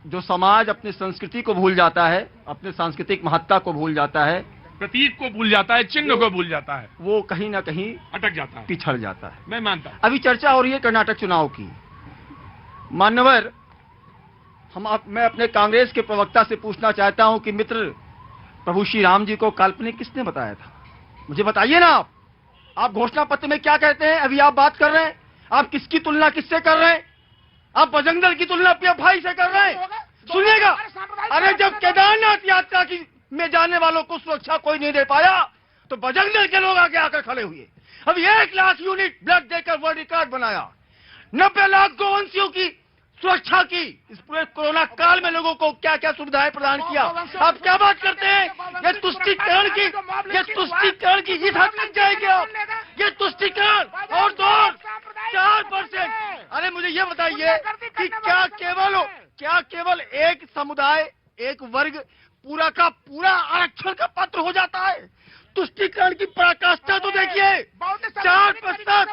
जो समाज अपनी संस्कृति को भूल जाता है, अपने सांस्कृतिक महत्ता को भूल जाता है, प्रतीक को भूल जाता है, चिन्ह को भूल जाता है, वो कहीं ना कहीं अटक जाता है, पिछड़ जाता है। मैं मानता हूं। अभी चर्चा हो रही है कर्नाटक चुनाव की। मान्यवर, मैं अपने कांग्रेस के प्रवक्ता से पूछना चाहता हूं कि मित्र, प्रभु श्री राम जी को काल्पनिक किसने बताया था? मुझे बताइए ना। आप घोषणा पत्र में क्या कहते हैं? अभी आप बात कर रहे हैं, आप किसकी तुलना किससे कर रहे हैं? आप बजरंग दल की तुलना पीएफ भाई से कर रहे हैं। सुनिएगा, अरे जब केदारनाथ यात्रा की में जाने वालों को सुरक्षा कोई नहीं दे पाया, तो बजरंग दल के लोग आगे आकर खड़े हुए। अब 1 लाख यूनिट ब्लड देकर वर्ल्ड रिकॉर्ड बनाया। 90 लाख गोवंशियों की सुरक्षा की। इस पूरे कोरोना काल में लोगों को क्या क्या सुविधाएं प्रदान किया। आप क्या बात करते हैं? ये तुष्टीकरण की इस हद तक जाएगी आप। ये तुष्टीकरण और 4%। अरे मुझे ये बताइए कि क्या केवल एक समुदाय, एक वर्ग पूरा का पूरा आरक्षण का पात्र हो जाता है? तुष्टीकरण की पराकाष्ठा तो देखिए। 4%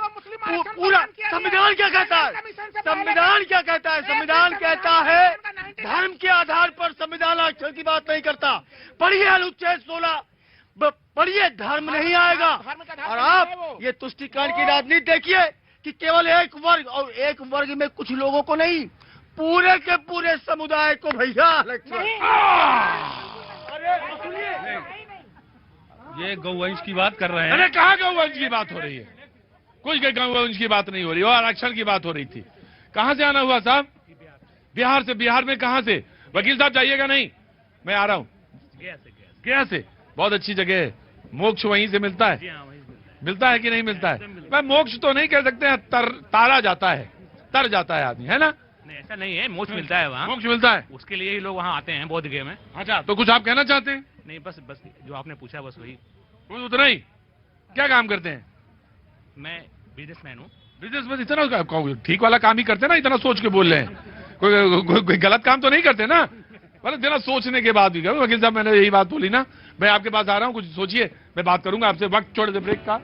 पूरा। संविधान क्या कहता है? संविधान क्या कहता है? संविधान कहता है धर्म के आधार पर संविधान आरक्षण की बात नहीं करता। पढ़िए अनुच्छेद 16, पढ़िए, धर्म नहीं आएगा। और आप ये तुष्टीकरण की राजनीति देखिए कि केवल एक वर्ग, और एक वर्ग में कुछ लोगों को नहीं, पूरे के पूरे समुदाय को भैया ये गौवंश की बात कर रहे हैं। अरे कहाँ गौवंश की बात हो रही है? कुछ गौवंश की बात नहीं हो रही, और आरक्षण की बात हो रही थी। कहाँ से आना हुआ साहब? बिहार से। बिहार में कहाँ से? वकील साहब जाइएगा नहीं, मैं आ रहा हूँ। गया से बहुत अच्छी जगह है। मोक्ष वहीं से मिलता है? मिलता है कि नहीं मिलता है? मैं मोक्ष तो नहीं कह सकते हैं, तारा जाता है, तर जाता है आदमी, है ना? नहीं, ऐसा नहीं है, मोक्ष मिलता है वहाँ। मोक्ष मिलता है, उसके लिए ही लोग वहाँ आते हैं बोध गया में। अच्छा, तो कुछ आप कहना चाहते हैं? नहीं, बस जो आपने पूछा बस वही। उतना ही। क्या काम करते हैं? मैं बिजनेसमैन हूँ। बिजनेसमैन? इतना ठीक वाला काम ही करते ना, इतना सोच के बोल रहे हैं। कोई गलत काम तो नहीं करते ना? मतलब जरा सोचने के बाद भी करो। वकील साहब, मैंने यही बात बोली ना, मैं आपके पास आ रहा हूँ, कुछ सोचिए, मैं बात करूंगा आपसे। वक्त छोड़ दे ब्रेक का।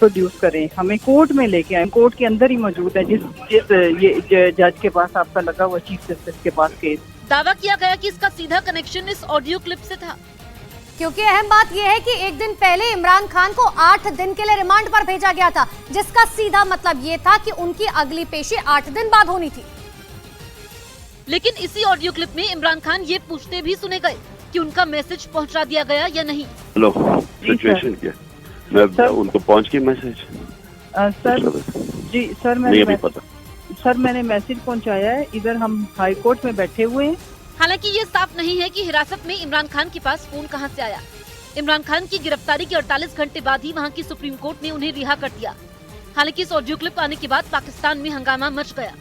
प्रोड्यूस करें, हमें कोर्ट में लेके आए, कोर्ट के अंदर ही मौजूद है जिस ये जज के पास आपका लगा हुआ चीफ जस्टिस के पास केस। दावा किया गया कि इसका सीधा कनेक्शन इस ऑडियो क्लिप से था, क्योंकि अहम बात यह है कि एक दिन पहले इमरान खान को 8 दिन के लिए रिमांड पर भेजा गया था, जिसका सीधा मतलब ये था कि उनकी अगली पेशी 8 दिन बाद होनी थी। लेकिन इसी ऑडियो क्लिप में इमरान खान ये पूछते भी सुने गए कि उनका मैसेज पहुंचा दिया गया या नहीं। हेलो, सिचुएशन क्या? मैं उनको पहुंच गई मैसेज? सर जी, सर नहीं अभी पता। सर मैंने मैसेज पहुंचाया है, इधर हम हाई कोर्ट में बैठे हुए हैं। हालांकि ये साफ नहीं है कि हिरासत में इमरान खान के पास फोन कहां से आया। इमरान खान की गिरफ्तारी के 48 घंटे बाद ही वहां की सुप्रीम कोर्ट ने उन्हें रिहा कर दिया। हालांकि इस ऑडियो क्लिप आने के बाद पाकिस्तान में हंगामा मच गया।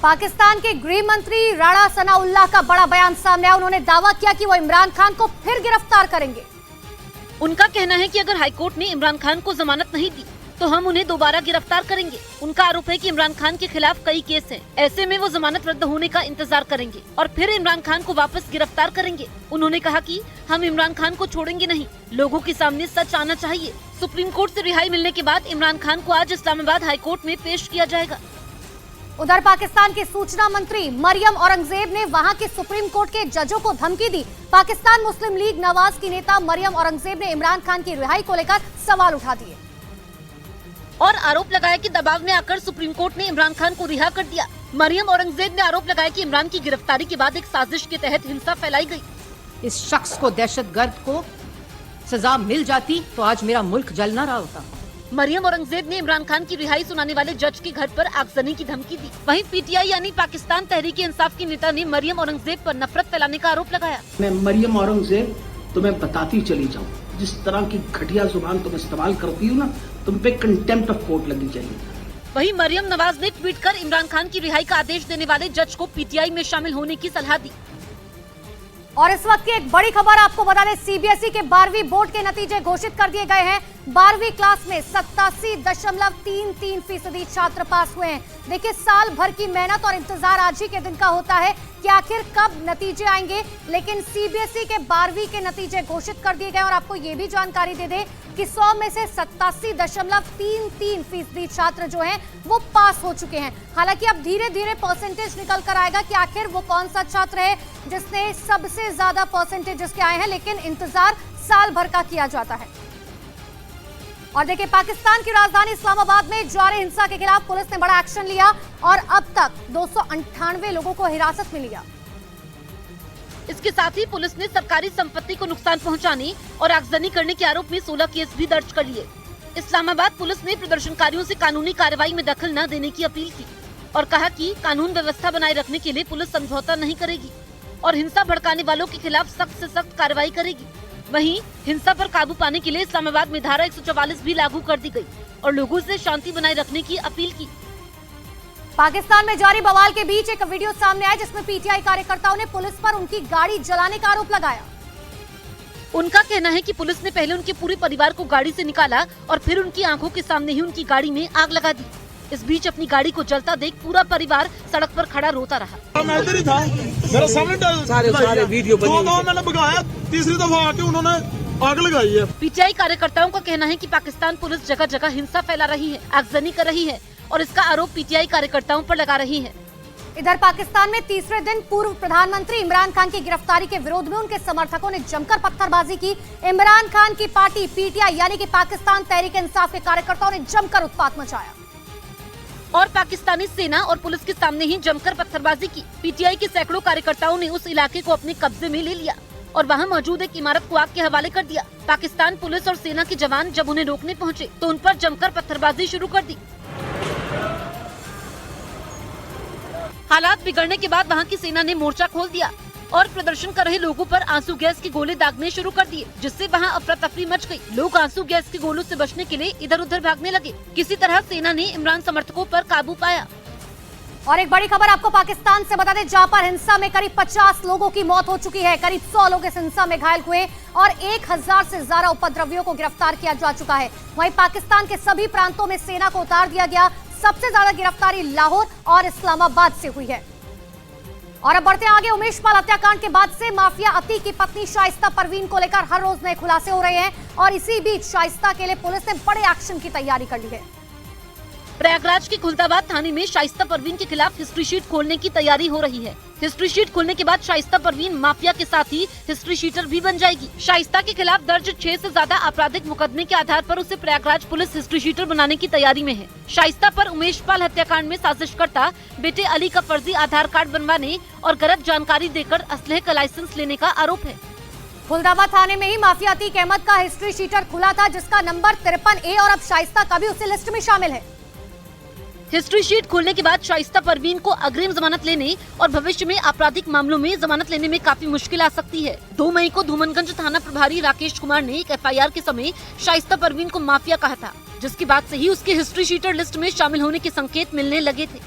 पाकिस्तान के गृह मंत्री राणा सनाउल्लाह का बड़ा बयान सामने आया। उन्होंने दावा किया कि वो इमरान खान को फिर गिरफ्तार करेंगे। उनका कहना है कि अगर हाईकोर्ट ने इमरान खान को जमानत नहीं दी तो हम उन्हें दोबारा गिरफ्तार करेंगे। उनका आरोप है कि इमरान खान के खिलाफ कई केस हैं। ऐसे में वो जमानत रद्द होने का इंतजार करेंगे और फिर इमरान खान को वापस गिरफ्तार करेंगे। उन्होंने कहा कि हम इमरान खान को छोड़ेंगे नहीं, लोगों के सामने सच आना चाहिए। सुप्रीम कोर्ट से रिहाई मिलने के बाद इमरान खान को आज इस्लामाबाद हाई कोर्ट में पेश किया जाएगा। उधर पाकिस्तान की सूचना मंत्री मरियम औरंगजेब ने वहां के सुप्रीम कोर्ट के जजों को धमकी दी। पाकिस्तान मुस्लिम लीग नवाज की नेता मरियम औरंगजेब ने इमरान खान की रिहाई को लेकर सवाल उठा दिए और आरोप लगाया कि दबाव में आकर सुप्रीम कोर्ट ने इमरान खान को रिहा कर दिया। मरियम औरंगजेब ने आरोप लगाया कि इमरान की गिरफ्तारी के बाद एक साजिश के तहत हिंसा फैलाई गई। इस शख्स को, दहशतगर्द को सजा मिल जाती तो आज मेरा मुल्क जल न रहा होता। मरियम औरंगजेब ने इमरान खान की रिहाई सुनाने वाले जज के घर पर आगजनी की धमकी दी। वहीं पीटीआई यानी पाकिस्तान तहरीक-ए-इंसाफ की नेता ने मरियम औरंगजेब पर नफरत फैलाने का आरोप लगाया। मैं मरियम औरंगजेब तुम्हें बताती चली जाऊँ, जिस तरह की घटिया जुबान तुम इस्तेमाल करती हो ना, तुम पे कंटेम्प्ट ऑफ कोर्ट लगनी चाहिए। वहीं मरियम नवाज ने ट्वीट कर इमरान खान की रिहाई का आदेश देने वाले जज को पीटीआई में शामिल होने की सलाह दी। और इस वक्त की एक बड़ी खबर आपको बता दें, सीबीएसई के 12वीं बोर्ड के नतीजे घोषित कर दिए गए हैं। 12वीं क्लास में 87.33% छात्र पास हुए हैं। देखिए, साल भर की मेहनत और इंतजार आज ही के दिन का होता है कि आखिर कब नतीजे आएंगे, लेकिन सीबीएसई के 12वीं के नतीजे घोषित कर दिए गए। और आपको ये भी जानकारी दे दें कि 100 में से 87.33% छात्र जो हैं वो पास हो चुके हैं। हालांकि अब धीरे धीरे परसेंटेज निकल कर आएगा कि आखिर वो कौन सा छात्र है जिसने सबसे ज्यादा परसेंटेज जिसके आए हैं, लेकिन इंतजार साल भर का किया जाता है। और देखिए, पाकिस्तान की राजधानी इस्लामाबाद में जारी हिंसा के खिलाफ पुलिस ने बड़ा एक्शन लिया और अब तक 298 लोगों को हिरासत में लिया। इसके साथ ही पुलिस ने सरकारी संपत्ति को नुकसान पहुंचाने और आगजनी करने के आरोप में 16 केस भी दर्ज कर लिए। इस्लामाबाद पुलिस ने प्रदर्शनकारियों से कानूनी कार्रवाई में दखल न देने की अपील की और कहा कि कानून व्यवस्था बनाए रखने के लिए पुलिस समझौता नहीं करेगी और हिंसा भड़काने वालों के खिलाफ सख्त से सख्त कार्रवाई करेगी। वहीं हिंसा पर काबू पाने के लिए इस्लामाबाद में धारा 144 भी लागू कर दी गई और लोगों से शांति बनाए रखने की अपील की। पाकिस्तान में जारी बवाल के बीच एक वीडियो सामने आया जिसमें पीटीआई कार्यकर्ताओं ने पुलिस पर उनकी गाड़ी जलाने का आरोप लगाया। उनका कहना है कि पुलिस ने पहले उनके पूरे परिवार को गाड़ी से निकाला और फिर उनकी आंखों के सामने ही उनकी गाड़ी में आग लगा दी। इस बीच अपनी गाड़ी को जलता देख पूरा परिवार सड़क पर खड़ा रोता रहा। मैं इधर ही था, मेरा सामने सारे वीडियो मैंने भगाया, तीसरी दफा आके उन्होंने आग लगाई है। पीटीआई कार्यकर्ताओं का कहना है कि पाकिस्तान पुलिस जगह जगह हिंसा फैला रही है, आगजनी कर रही है और इसका आरोप पीटीआई कार्यकर्ताओं पर लगा रही है। इधर पाकिस्तान में तीसरे दिन पूर्व प्रधानमंत्री इमरान खान की गिरफ्तारी के विरोध में उनके समर्थकों ने जमकर पत्थरबाजी की। इमरान खान की पार्टी पीटीआई यानी कि पाकिस्तान तहरीक-ए-इंसाफ के कार्यकर्ताओं ने जमकर उत्पात मचाया और पाकिस्तानी सेना और पुलिस के सामने ही जमकर पत्थरबाजी की। पीटीआई के सैकड़ों कार्यकर्ताओं ने उस इलाके को अपने कब्जे में ले लिया और वहां मौजूद एक इमारत को आग के हवाले कर दिया। पाकिस्तान पुलिस और सेना के जवान जब उन्हें रोकने पहुंचे तो उन पर जमकर पत्थरबाजी शुरू कर दी। हालात बिगड़ने के बाद वहां की सेना ने मोर्चा खोल दिया और प्रदर्शन कर रहे लोगों पर आंसू गैस के गोले दागने शुरू कर दिए, जिससे वहां अफरा तफरी मच गई। लोग आंसू गैस के गोलों से बचने के लिए इधर उधर भागने लगे। किसी तरह सेना ने इमरान समर्थकों पर काबू पाया। और एक बड़ी खबर आपको पाकिस्तान से बता दें, जहां पर हिंसा में करीब 50 लोगों की मौत हो चुकी है, करीब 100 लोग इस हिंसा में घायल हुए और 1000 से ज्यादा उपद्रवियों को गिरफ्तार किया जा चुका है। वहीं पाकिस्तान के सभी प्रांतों में सेना को उतार दिया गया। सबसे ज्यादा गिरफ्तारी लाहौर और इस्लामाबाद से हुई है। और अब बढ़ते आगे, उमेश पाल हत्याकांड के बाद से माफिया अतीक की पत्नी शाइस्ता परवीन को लेकर हर रोज नए खुलासे हो रहे हैं और इसी बीच शाइस्ता के लिए पुलिस ने बड़े एक्शन की तैयारी कर ली है। प्रयागराज के खुलताबाद थाने में शाइस्ता परवीन के खिलाफ हिस्ट्री शीट खोलने की तैयारी हो रही है। हिस्ट्री शीट खोलने के बाद शाइस्ता परवीन माफिया के साथ ही हिस्ट्री शीटर भी बन जाएगी। शाइस्ता के खिलाफ दर्ज 6 से ज्यादा आपराधिक मुकदमे के आधार पर उसे प्रयागराज पुलिस हिस्ट्री शीटर बनाने की तैयारी में है। शाइस्ता पर उमेश पाल हत्याकांड में साजिशकर्ता बेटे अली का फर्जी आधार कार्ड बनवाने और गलत जानकारी देकर असलहे का लाइसेंस लेने का आरोप है। खुलदाबाद थाने में ही माफिया अतीक अहमद का हिस्ट्री शीटर खुला था, जिसका नंबर 53A और अब शाइस्ता का भी उसी लिस्ट में शामिल है। हिस्ट्री शीट खोलने के बाद शाइस्ता परवीन को अग्रिम जमानत लेने और भविष्य में आपराधिक मामलों में जमानत लेने में काफी मुश्किल आ सकती है। 2 मई को धूमनगंज थाना प्रभारी राकेश कुमार ने एक FIR के समय शाइस्ता परवीन को माफिया कहा था, जिसके बाद से ही उसके हिस्ट्री शीटर लिस्ट में शामिल होने के संकेत मिलने लगे थे।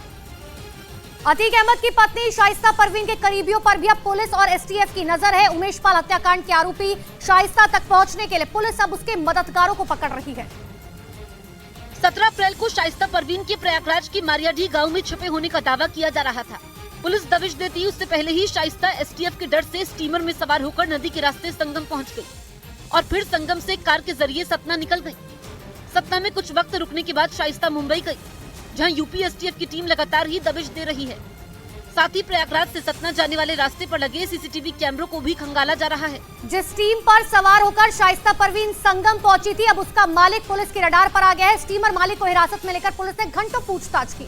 अतीक अहमद की पत्नी शाइस्ता परवीन के करीबियों पर भी अब पुलिस और STF की नजर है। उमेश पाल हत्याकांड के आरोपी शाइस्ता तक पहुँचने के लिए पुलिस अब उसके मददगारों को पकड़ रही है। 17 अप्रैल को शाइस्ता परवीन के प्रयागराज के मारियाडीह गांव में छुपे होने का दावा किया जा रहा था। पुलिस दबिश देती उससे पहले ही शाइस्ता एसटीएफ के डर से स्टीमर में सवार होकर नदी के रास्ते संगम पहुंच गई और फिर संगम से कार के जरिए सतना निकल गई। सतना में कुछ वक्त रुकने के बाद शाइस्ता मुंबई गई, जहां यूपी एसटीएफ की टीम लगातार ही दबिश दे रही है। साथ ही प्रयागराज से सतना जाने वाले रास्ते पर लगे सीसीटीवी कैमरों को भी खंगाला जा रहा है। जिस टीम पर सवार होकर शाइस्ता परवीन संगम पहुंची थी, अब उसका मालिक पुलिस के रडार पर आ गया है। स्टीमर मालिक को हिरासत में लेकर पुलिस ने घंटों पूछताछ की।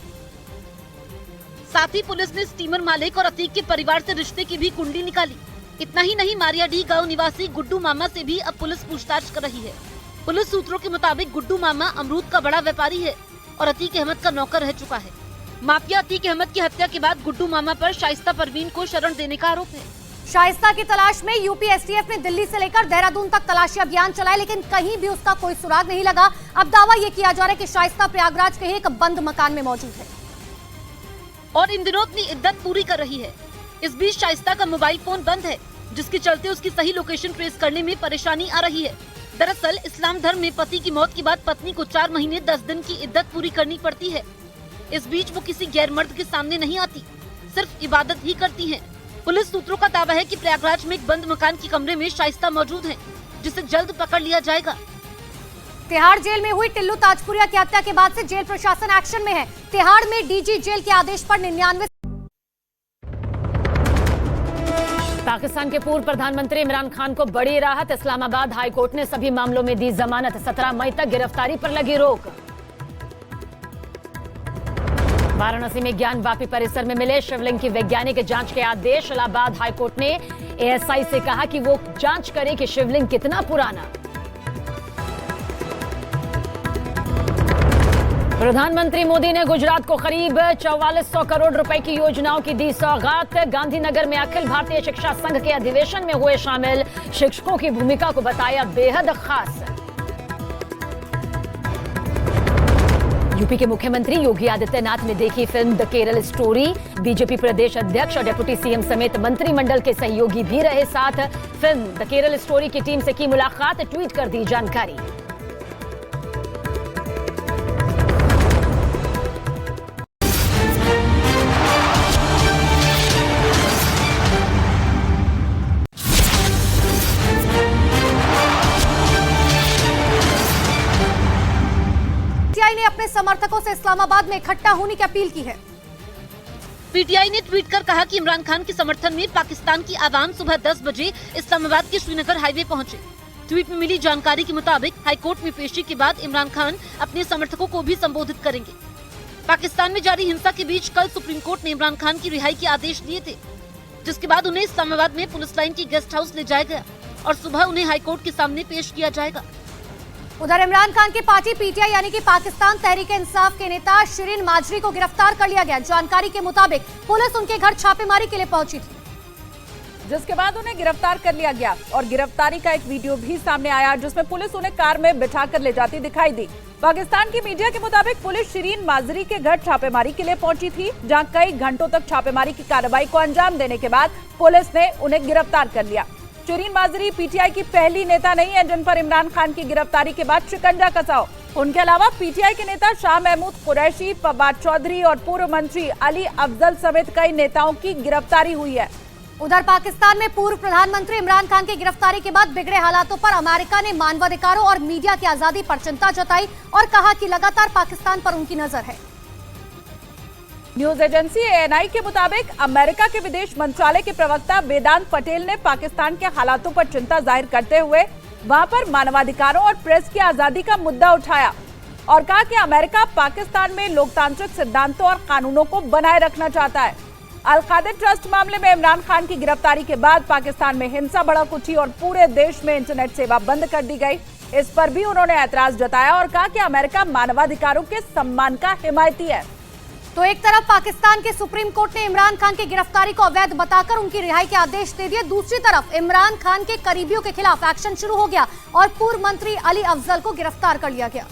साथ ही पुलिस ने स्टीमर मालिक और अतीक के परिवार से रिश्ते की भी कुंडली निकाली। इतना ही नहीं, मारियाडीह गांव निवासी गुड्डू मामा से भी अब पुलिस पूछताछ कर रही है। पुलिस सूत्रों के मुताबिक गुड्डू मामा अमरूद का बड़ा व्यापारी है और अतीक अहमद का नौकर रह चुका है। माफिया अतीक अहमद की हत्या के बाद गुड्डू मामा पर शाइस्ता परवीन को शरण देने का आरोप है। शाइस्ता की तलाश में यूपी एसटीएफ ने दिल्ली से लेकर देहरादून तक तलाशी अभियान चलाया, लेकिन कहीं भी उसका कोई सुराग नहीं लगा। अब दावा ये किया जा रहा है कि शाइस्ता प्रयागराज के एक बंद मकान में मौजूद है और इन दिनों अपनी इद्दत पूरी कर रही है। इस बीच शाइस्ता का मोबाइल फोन बंद है, जिसके चलते उसकी सही लोकेशन ट्रेस करने में परेशानी आ रही है। दरअसल इस्लाम धर्म में पति की मौत के बाद पत्नी को 4 महीने 10 दिन की इद्दत पूरी करनी पड़ती है। इस बीच वो किसी गैर मर्द के सामने नहीं आती, सिर्फ इबादत ही करती हैं। पुलिस सूत्रों का दावा है कि प्रयागराज में एक बंद मकान के कमरे में शाइस्ता मौजूद है, जिसे जल्द पकड़ लिया जाएगा। तिहाड़ जेल में हुई टिल्लू ताजपुरिया की हत्या के बाद से जेल प्रशासन एक्शन में है। तिहाड़ में डीजी जेल के आदेश पर 99। पाकिस्तान के पूर्व प्रधानमंत्री इमरान खान को बड़ी राहत। इस्लामाबाद हाई कोर्ट ने सभी मामलों में दी जमानत। 17 मई तक गिरफ्तारी पर लगी रोक। वाराणसी में ज्ञान वापी परिसर में मिले शिवलिंग की वैज्ञानिक जांच के आदेश। इलाहाबाद हाई कोर्ट ने एएसआई से कहा कि वो जांच करे कि शिवलिंग कितना पुराना। प्रधानमंत्री मोदी ने गुजरात को करीब 4400 करोड़ रुपए की योजनाओं की दी सौगात। गांधीनगर में अखिल भारतीय शिक्षा संघ के अधिवेशन में हुए शामिल। शिक्षकों की भूमिका को बताया बेहद खास। यूपी के मुख्यमंत्री योगी आदित्यनाथ ने देखी film the Kerala story. BJP प्रदेश अध्यक्ष और डिप्टी सीएम समेत मंत्रिमंडल के सहयोगी भी रहे साथ। फिल्म द केरल स्टोरी की टीम से की मुलाकात, ट्वीट कर दी जानकारी। ने अपने समर्थकों से इस्लामाबाद में इकट्ठा होने की अपील की है। पीटीआई ने ट्वीट कर कहा कि इमरान खान के समर्थन में पाकिस्तान की आवाम सुबह 10 बजे इस्लामाबाद के श्रीनगर हाईवे पहुंचे। ट्वीट में मिली जानकारी के मुताबिक हाईकोर्ट में पेशी के बाद इमरान खान अपने समर्थकों को भी संबोधित करेंगे। पाकिस्तान में जारी हिंसा के बीच कल सुप्रीम कोर्ट ने इमरान खान की रिहाई के आदेश दिए थे, जिसके बाद उन्हें इस्लामाबाद में पुलिस लाइन की गेस्ट हाउस ले जाया गया और सुबह उन्हें हाईकोर्ट के सामने पेश किया जाएगा। उधर इमरान खान की पार्टी पीटीआई यानी कि पाकिस्तान तहरीक इंसाफ के नेता शिरीन माजरी को गिरफ्तार कर लिया गया। जानकारी के मुताबिक पुलिस उनके घर छापेमारी के लिए पहुंची थी, जिसके बाद उन्हें गिरफ्तार कर लिया गया और गिरफ्तारी का एक वीडियो भी सामने आया, जिसमें पुलिस उन्हें कार में बिठाकर ले जाती दिखाई दी। पाकिस्तान की मीडिया के मुताबिक पुलिस शिरीन माजरी के घर छापेमारी के लिए पहुंची थी, जहां कई घंटों तक छापेमारी की कार्रवाई को अंजाम देने के बाद पुलिस ने उन्हें गिरफ्तार कर लिया। शिरीन माजरी पीटीआई की पहली नेता नहीं है जिन पर इमरान खान की गिरफ्तारी के बाद शिकंजा कसा हो। उनके अलावा पीटीआई के नेता शाह महमूद कुरैशी, फवाद चौधरी और पूर्व मंत्री अली अफजल समेत कई नेताओं की गिरफ्तारी हुई है। उधर पाकिस्तान में पूर्व प्रधानमंत्री इमरान खान की गिरफ्तारी के बाद बिगड़े हालातों पर अमेरिका ने मानवाधिकारों और मीडिया की आजादी पर चिंता जताई और कहा कि लगातार पाकिस्तान पर उनकी नजर है। न्यूज एजेंसी एएनआई के मुताबिक अमेरिका के विदेश मंत्रालय के प्रवक्ता वेदांत पटेल ने पाकिस्तान के हालातों पर चिंता जाहिर करते हुए वहां पर मानवाधिकारों और प्रेस की आजादी का मुद्दा उठाया और कहा कि अमेरिका पाकिस्तान में लोकतांत्रिक सिद्धांतों और कानूनों को बनाए रखना चाहता है। अल कादिर ट्रस्ट मामले में इमरान खान की गिरफ्तारी के बाद पाकिस्तान में हिंसा भड़क उठी और पूरे देश में इंटरनेट सेवा बंद कर दी गई। इस पर भी उन्होंने ऐतराज जताया और कहा कि अमेरिका मानवाधिकारों के सम्मान का हिमायती है। तो एक तरफ पाकिस्तान के सुप्रीम कोर्ट ने इमरान खान की गिरफ्तारी को अवैध बताकर उनकी रिहाई के आदेश दे दिए, दूसरी तरफ इमरान खान के करीबियों के खिलाफ एक्शन शुरू हो गया और पूर्व मंत्री अली अफजल को गिरफ्तार कर लिया गया।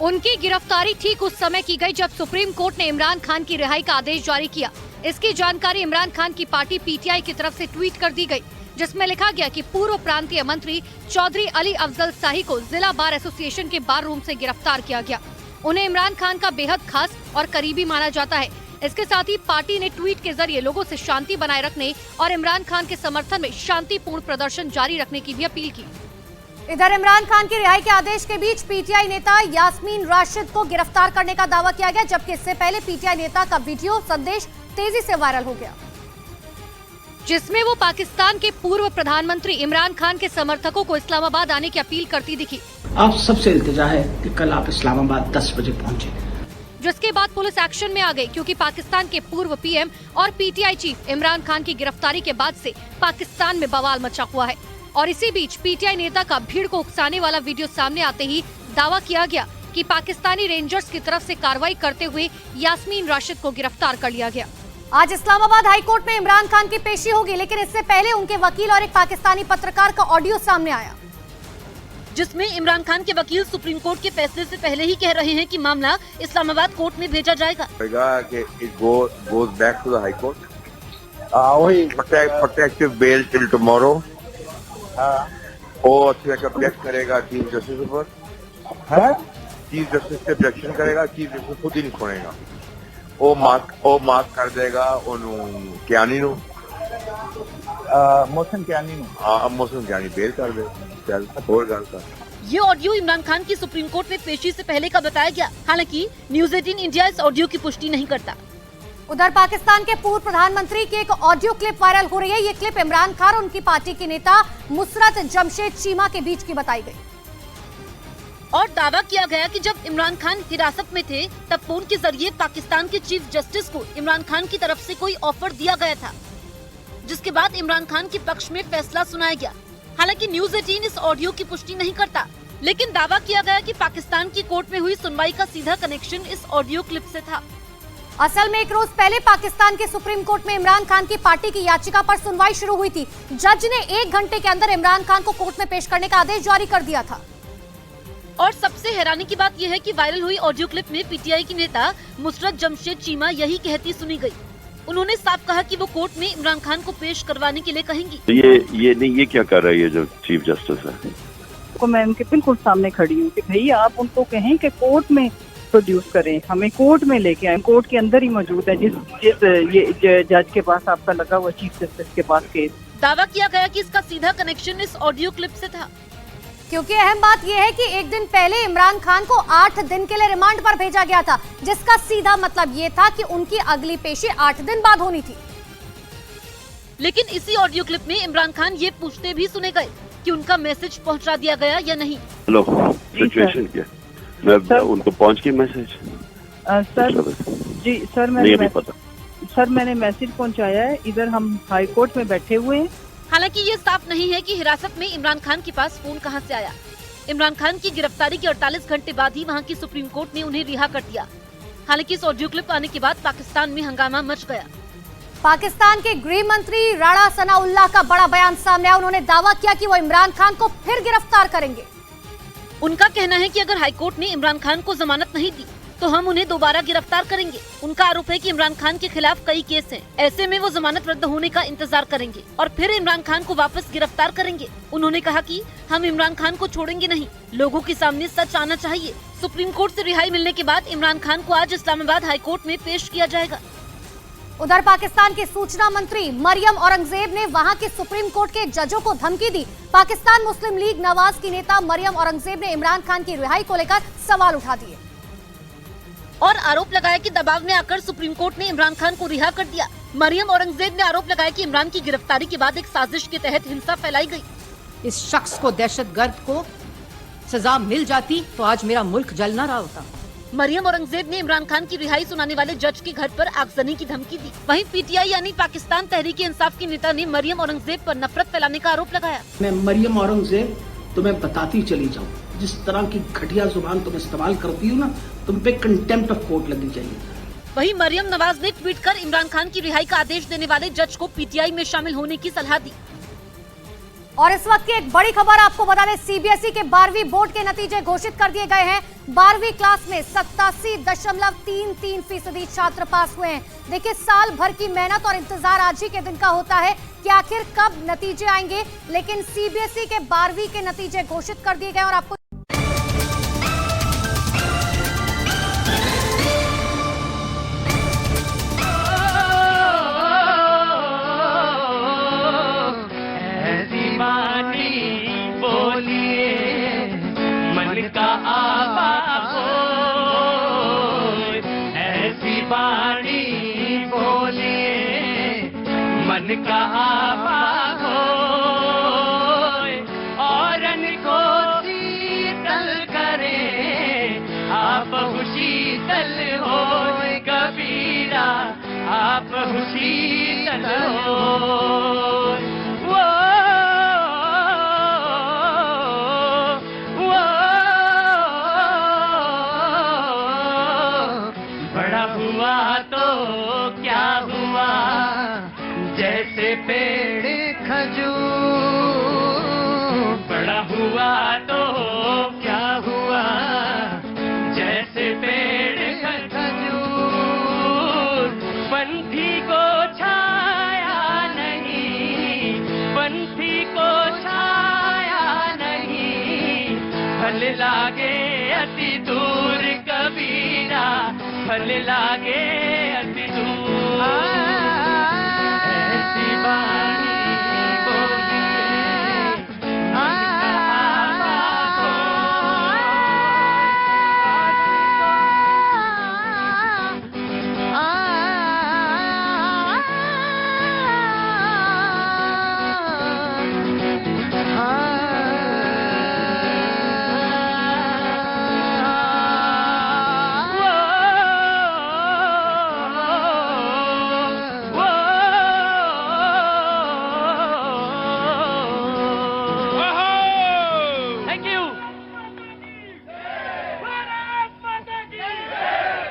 उनकी गिरफ्तारी ठीक उस समय की गई जब सुप्रीम कोर्ट ने इमरान खान की रिहाई का आदेश जारी किया। इसकी जानकारी इमरान खान की पार्टी पीटीआई की तरफ से ट्वीट कर दी गई। जिसमें लिखा गया कि पूर्व प्रांतीय मंत्री चौधरी अली अफजल शाही को जिला बार एसोसिएशन के बार रूम से गिरफ्तार किया गया। उन्हें इमरान खान का बेहद खास और करीबी माना जाता है। इसके साथ ही पार्टी ने ट्वीट के जरिए लोगों से शांति बनाए रखने और इमरान खान के समर्थन में शांतिपूर्ण प्रदर्शन जारी रखने की भी अपील की। इधर इमरान खान की रिहाई के आदेश के बीच पीटीआई नेता यास्मीन राशिद को गिरफ्तार करने का दावा किया गया, जबकि इससे पहले पीटीआई नेता का वीडियो संदेश तेजी से वायरल हो गया, जिसमें वो पाकिस्तान के पूर्व प्रधानमंत्री इमरान खान के समर्थकों को इस्लामाबाद आने की अपील करती दिखी। आप सबसे इल्तिजा है कि कल आप इस्लामाबाद 10 बजे पहुंचे। जिसके बाद पुलिस एक्शन में आ गई, क्योंकि पाकिस्तान के पूर्व पीएम और पीटीआई चीफ इमरान खान की गिरफ्तारी के बाद से पाकिस्तान में बवाल मचा हुआ है। और इसी बीच पीटीआई नेता का भीड़ को उकसाने वाला वीडियो सामने आते ही दावा किया गया कि पाकिस्तानी रेंजर्स की तरफ से कार्रवाई करते हुए यास्मीन राशिद को गिरफ्तार कर लिया गया। आज इस्लामाबाद हाईकोर्ट में इमरान खान की पेशी होगी, लेकिन इससे पहले उनके वकील और एक पाकिस्तानी पत्रकार का ऑडियो सामने आया, जिसमें इमरान खान के वकील सुप्रीम कोर्ट के फैसले से पहले ही कह रहे हैं कि मामला इस्लामाबाद कोर्ट में भेजा जाएगा। Protective bail till tomorrow. वो ऑब्जेक्ट करेगा चीफ जस्टिस पर, चीफ जस्टिस से ऑब्जेक्शन करेगा, चीफ जस्टिस खुद ही नहीं छोड़ेगा। वो मार्क कर देगा क्यानी मोशन क्यानी बेल कर दे। और गल कर ये ऑडियो इमरान खान की सुप्रीम कोर्ट में पेशी से पहले का बताया गया। हालांकि न्यूज 18 इंडिया इस ऑडियो की पुष्टि नहीं करता। उधर पाकिस्तान के पूर्व प्रधानमंत्री की एक ऑडियो क्लिप वायरल हो रही है। ये क्लिप इमरान खान और उनकी पार्टी के नेता मुसरत जमशेद चीमा के बीच की बताई गई और दावा किया गया कि जब इमरान खान हिरासत में थे तब फोन के जरिए पाकिस्तान के चीफ जस्टिस को इमरान खान की तरफ से कोई ऑफर दिया गया था, जिसके बाद इमरान खान के पक्ष में फैसला सुनाया गया। हालांकि न्यूज 18 इस ऑडियो की पुष्टि नहीं करता, लेकिन दावा किया गया कि पाकिस्तान की कोर्ट में हुई सुनवाई का सीधा कनेक्शन इस ऑडियो क्लिप से था। असल में एक रोज पहले पाकिस्तान के सुप्रीम कोर्ट में इमरान खान की पार्टी की याचिका पर सुनवाई शुरू हुई थी। जज ने 1 घंटे के अंदर इमरान खान को कोर्ट में पेश करने का आदेश जारी कर दिया था। और सबसे हैरानी की बात यह है कि वायरल हुई ऑडियो क्लिप में पीटीआई की नेता मुसरत जमशेद चीमा यही कहती सुनी गई। उन्होंने साफ कहा कि वो कोर्ट में इमरान खान को पेश करवाने के लिए कहेंगी। ये क्या कर रही है जो चीफ जस्टिस है? तो मैं उनके बिल्कुल सामने खड़ी हूँ कि भैया आप उनको कहें कि कोर्ट में प्रोड्यूस करें, हमें कोर्ट में लेके आए। कोर्ट के अंदर ही मौजूद है जिस जज के पास आपका लगा हुआ चीफ जस्टिस के पास केस। दावा किया गया कि इसका सीधा कनेक्शन इस ऑडियो क्लिप से था, क्योंकि अहम बात यह है कि 1 दिन पहले इमरान खान को 8 दिन के लिए रिमांड पर भेजा गया था, जिसका सीधा मतलब ये था कि उनकी अगली पेशी 8 दिन बाद होनी थी। लेकिन इसी ऑडियो क्लिप में इमरान खान ये पूछते भी सुने गए कि उनका मैसेज पहुंचा दिया गया या नहीं। हेलो, सिचुएशन क्या? मैं उनको पहुंच गई मैसेज? सर जी सर मैंने मैसेज पहुंचाया है। इधर हम हाई कोर्ट में बैठे हुए हैं। हालांकि ये साफ नहीं है कि हिरासत में इमरान खान के पास फोन कहां से आया। इमरान खान की गिरफ्तारी के 48 घंटे बाद ही वहां की सुप्रीम कोर्ट ने उन्हें रिहा कर दिया। हालांकि इस ऑडियो क्लिप आने के बाद पाकिस्तान में हंगामा मच गया। पाकिस्तान के गृह मंत्री राणा सनाउल्लाह का बड़ा बयान सामने आया। उन्होंने दावा किया कि वो इमरान खान को फिर गिरफ्तार करेंगे। उनका कहना है कि अगर हाईकोर्ट ने इमरान खान को जमानत नहीं दी तो हम उन्हें दोबारा गिरफ्तार करेंगे। उनका आरोप है कि इमरान खान के खिलाफ कई केस हैं। ऐसे में वो जमानत रद्द होने का इंतजार करेंगे और फिर इमरान खान को वापस गिरफ्तार करेंगे। उन्होंने कहा कि हम इमरान खान को छोड़ेंगे नहीं, लोगों के सामने सच आना चाहिए। सुप्रीम कोर्ट से रिहाई मिलने के बाद इमरान खान को आज इस्लामाबाद हाईकोर्ट में पेश किया जाएगा। उधर पाकिस्तान के सूचना मंत्री मरियम औरंगजेब ने वहां के सुप्रीम कोर्ट के जजों को धमकी दी। पाकिस्तान मुस्लिम लीग नवाज की नेता मरियम औरंगजेब ने इमरान खान की रिहाई को लेकर सवाल उठा दिए और आरोप लगाया कि दबाव में आकर सुप्रीम कोर्ट ने इमरान खान को रिहा कर दिया। मरियम औरंगजेब ने आरोप लगाया कि इमरान की गिरफ्तारी के बाद एक साजिश के तहत हिंसा फैलाई गई। इस शख्स को दहशतगर्द को सजा मिल जाती तो आज मेरा मुल्क जल न रहा होता। मरियम औरंगजेब ने इमरान खान की रिहाई सुनाने वाले जज के घर पर आगजनी की धमकी दी। वहीं पीटीआई यानी पाकिस्तान तहरीक इंसाफ की नेता ने मरियम औरंगजेब पर नफरत फैलाने का आरोप लगाया। मैं मरियम औरंगजेब तुम्हें बताती चली जाऊँ, जिस तरह की घटिया जुबान तुम इस्तेमाल करती हो ना, तुम पे कंटेम्प्ट ऑफ कोर्ट लगनी चाहिए। वहीं मरियम नवाज ने ट्वीट कर इमरान खान की रिहाई का आदेश देने वाले जज को पीटीआई में शामिल होने की सलाह दी। और इस वक्त की एक बड़ी खबर आपको बता दें, सीबीएसई के 12वीं बोर्ड के नतीजे घोषित कर दिए गए हैं। 12वीं क्लास में 87.33% छात्र पास हुए हैं। देखिए, साल भर की मेहनत और इंतजार आज ही के दिन का होता है। कि आखिर कब नतीजे आएंगे, लेकिन सीबीएसई के 12वीं के नतीजे घोषित कर दिए गए और आपको मन का आवाज़ होए और को शीतल करे, आप शीतल हो कबीरा, आप शीतल हो। बड़ा हुआ तो क्या हुआ, जैसे पेड़ खजूर, बड़ा हुआ तो क्या हुआ, जैसे पेड़ खजूर। पंथी को छाया नहीं, पंथी को छाया नहीं, फल लागे अति दूर कबीरा, फल लागे अति दूर।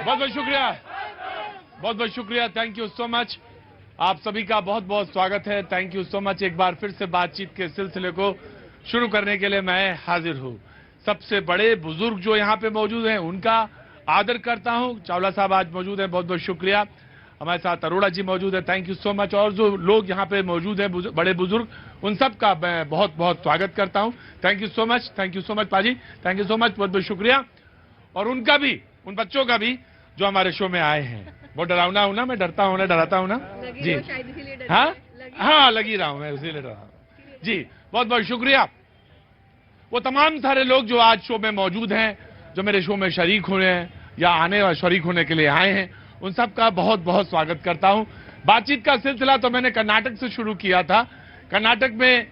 बहुत बहुत शुक्रिया, बहुत बहुत शुक्रिया। Thank you so much. आप सभी का बहुत बहुत स्वागत है। Thank you so much. एक बार फिर से बातचीत के सिलसिले को शुरू करने के लिए मैं हाजिर हूँ। सबसे बड़े बुजुर्ग जो यहाँ पे मौजूद हैं उनका आदर करता हूँ। चावला साहब आज मौजूद हैं, बहुत बहुत शुक्रिया। हमारे साथ अरोड़ा जी मौजूद है, थैंक यू सो मच। और जो लोग यहाँ पे मौजूद हैं बड़े बुजुर्ग, उन सब का मैं बहुत बहुत स्वागत करता हूँ। Thank you so much, thank you so much पाजी, थैंक यू सो मच, बहुत बहुत शुक्रिया। और उनका भी, उन बच्चों का भी जो हमारे शो में आए हैं। बहुत डरावना हूं ना मैं, डरता हूं ना, डराता हूं ना जी। हाँ हाँ, लगी रहा हूं मैं, इसीलिए डर रहा हूं जी। बहुत बहुत शुक्रिया। वो तमाम सारे लोग जो आज शो में मौजूद हैं, जो मेरे शो में शरीक हुए हैं या आने और शरीक होने के लिए आए हैं, उन सब का बहुत बहुत स्वागत करता हूं। बातचीत का सिलसिला तो मैंने कर्नाटक से शुरू किया था। कर्नाटक में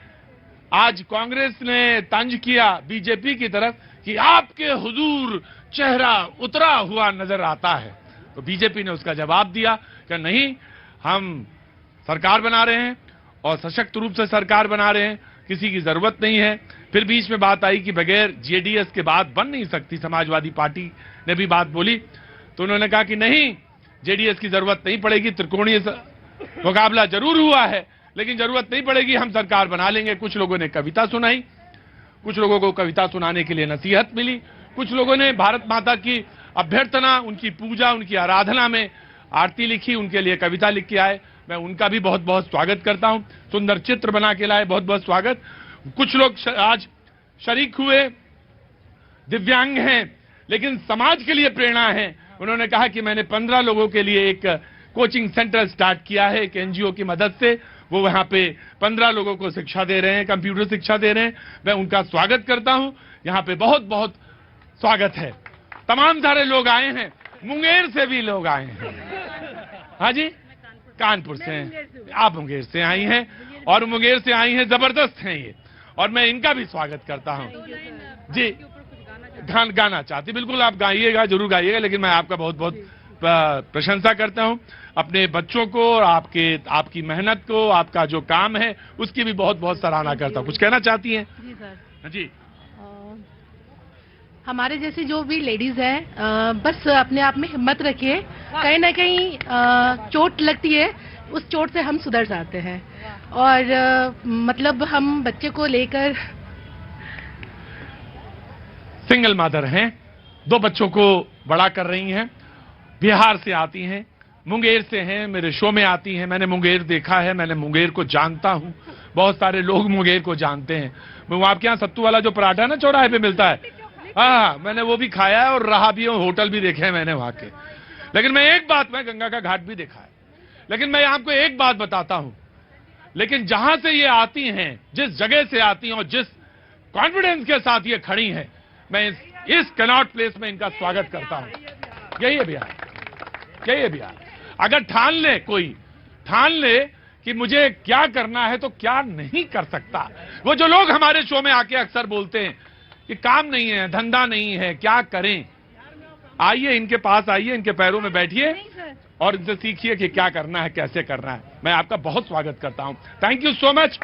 आज कांग्रेस ने तंज किया बीजेपी की तरफ कि आपके हुजूर चेहरा उतरा हुआ नजर आता है। तो बीजेपी ने उसका जवाब दिया कि नहीं, हम सरकार बना रहे हैं और सशक्त रूप से सरकार बना रहे हैं, किसी की जरूरत नहीं है। फिर बीच में बात आई कि बगैर जेडीएस के बात बन नहीं सकती, समाजवादी पार्टी ने भी बात बोली। तो उन्होंने कहा कि नहीं, जेडीएस की जरूरत नहीं पड़ेगी, त्रिकोणीय मुकाबला जरूर हुआ है लेकिन जरूरत नहीं पड़ेगी, हम सरकार बना लेंगे। कुछ लोगों ने कविता सुनाई, कुछ लोगों को कविता सुनाने के लिए नसीहत मिली, कुछ लोगों ने भारत माता की अभ्यर्थना, उनकी पूजा, उनकी आराधना में आरती लिखी, उनके लिए कविता लिख के आए। मैं उनका भी बहुत बहुत स्वागत करता हूं। सुंदर चित्र बना के लाए, बहुत बहुत स्वागत। कुछ लोग आज शरीक हुए, दिव्यांग हैं लेकिन समाज के लिए प्रेरणा है। उन्होंने कहा कि मैंने 15 लोगों के लिए एक कोचिंग सेंटर स्टार्ट किया है, एक एनजीओ की मदद से। वो वहां पे 15 लोगों को शिक्षा दे रहे हैं, कंप्यूटर शिक्षा दे रहे हैं। मैं उनका स्वागत करता हूं। यहाँ पे बहुत बहुत स्वागत है। तमाम सारे लोग आए हैं, मुंगेर से भी लोग आए हैं। हाँ जी, कानपुर से हैं, आप मुंगेर से आई हैं और मुंगेर से आई हैं, जबरदस्त हैं ये, और मैं इनका भी स्वागत करता हूं जी। गाना चाहती, बिल्कुल आप गाइएगा, जरूर गाइएगा, लेकिन मैं आपका बहुत बहुत प्रशंसा करता हूं। अपने बच्चों को और आपकी मेहनत को, आपका जो काम है उसकी भी बहुत बहुत सराहना करता हूं। कुछ कहना चाहती हैं? जी सर। जी, हमारे जैसी जो भी लेडीज हैं, बस अपने आप में हिम्मत रखिए। कहीं ना कहीं चोट लगती है, उस चोट से हम सुधर जाते हैं। और मतलब हम बच्चे को लेकर, सिंगल मदर हैं, 2 बच्चों को बड़ा कर रही हैं, बिहार से आती हैं, मुंगेर से हैं, मेरे शो में आती हैं, मैंने मुंगेर देखा है, मैंने मुंगेर को जानता हूं, बहुत सारे लोग मुंगेर को जानते हैं। वो आपके यहाँ सत्तू वाला जो पराठा ना चौराहे पे मिलता है, हाँ मैंने वो भी खाया है और रहा भी, होटल भी देखे हैं मैंने वहां के। लेकिन मैं गंगा का घाट भी देखा है। लेकिन मैं आपको एक बात बताता हूं, लेकिन जहां से ये आती हैं, जिस जगह से आती हैं और जिस कॉन्फिडेंस के साथ ये खड़ी हैं, मैं इस कनॉट प्लेस में इनका स्वागत करता हूं। यही है बिहार, यही है बिहार। अगर ठान ले कि मुझे क्या करना है तो क्या नहीं कर सकता। वो जो लोग हमारे शो में आके अक्सर बोलते हैं कि काम नहीं है, धंधा नहीं है, क्या करें, आइए इनके पास, आइए इनके पैरों में बैठिए और इनसे सीखिए कि क्या करना है, कैसे करना है। मैं आपका बहुत स्वागत करता हूं। Thank you so much.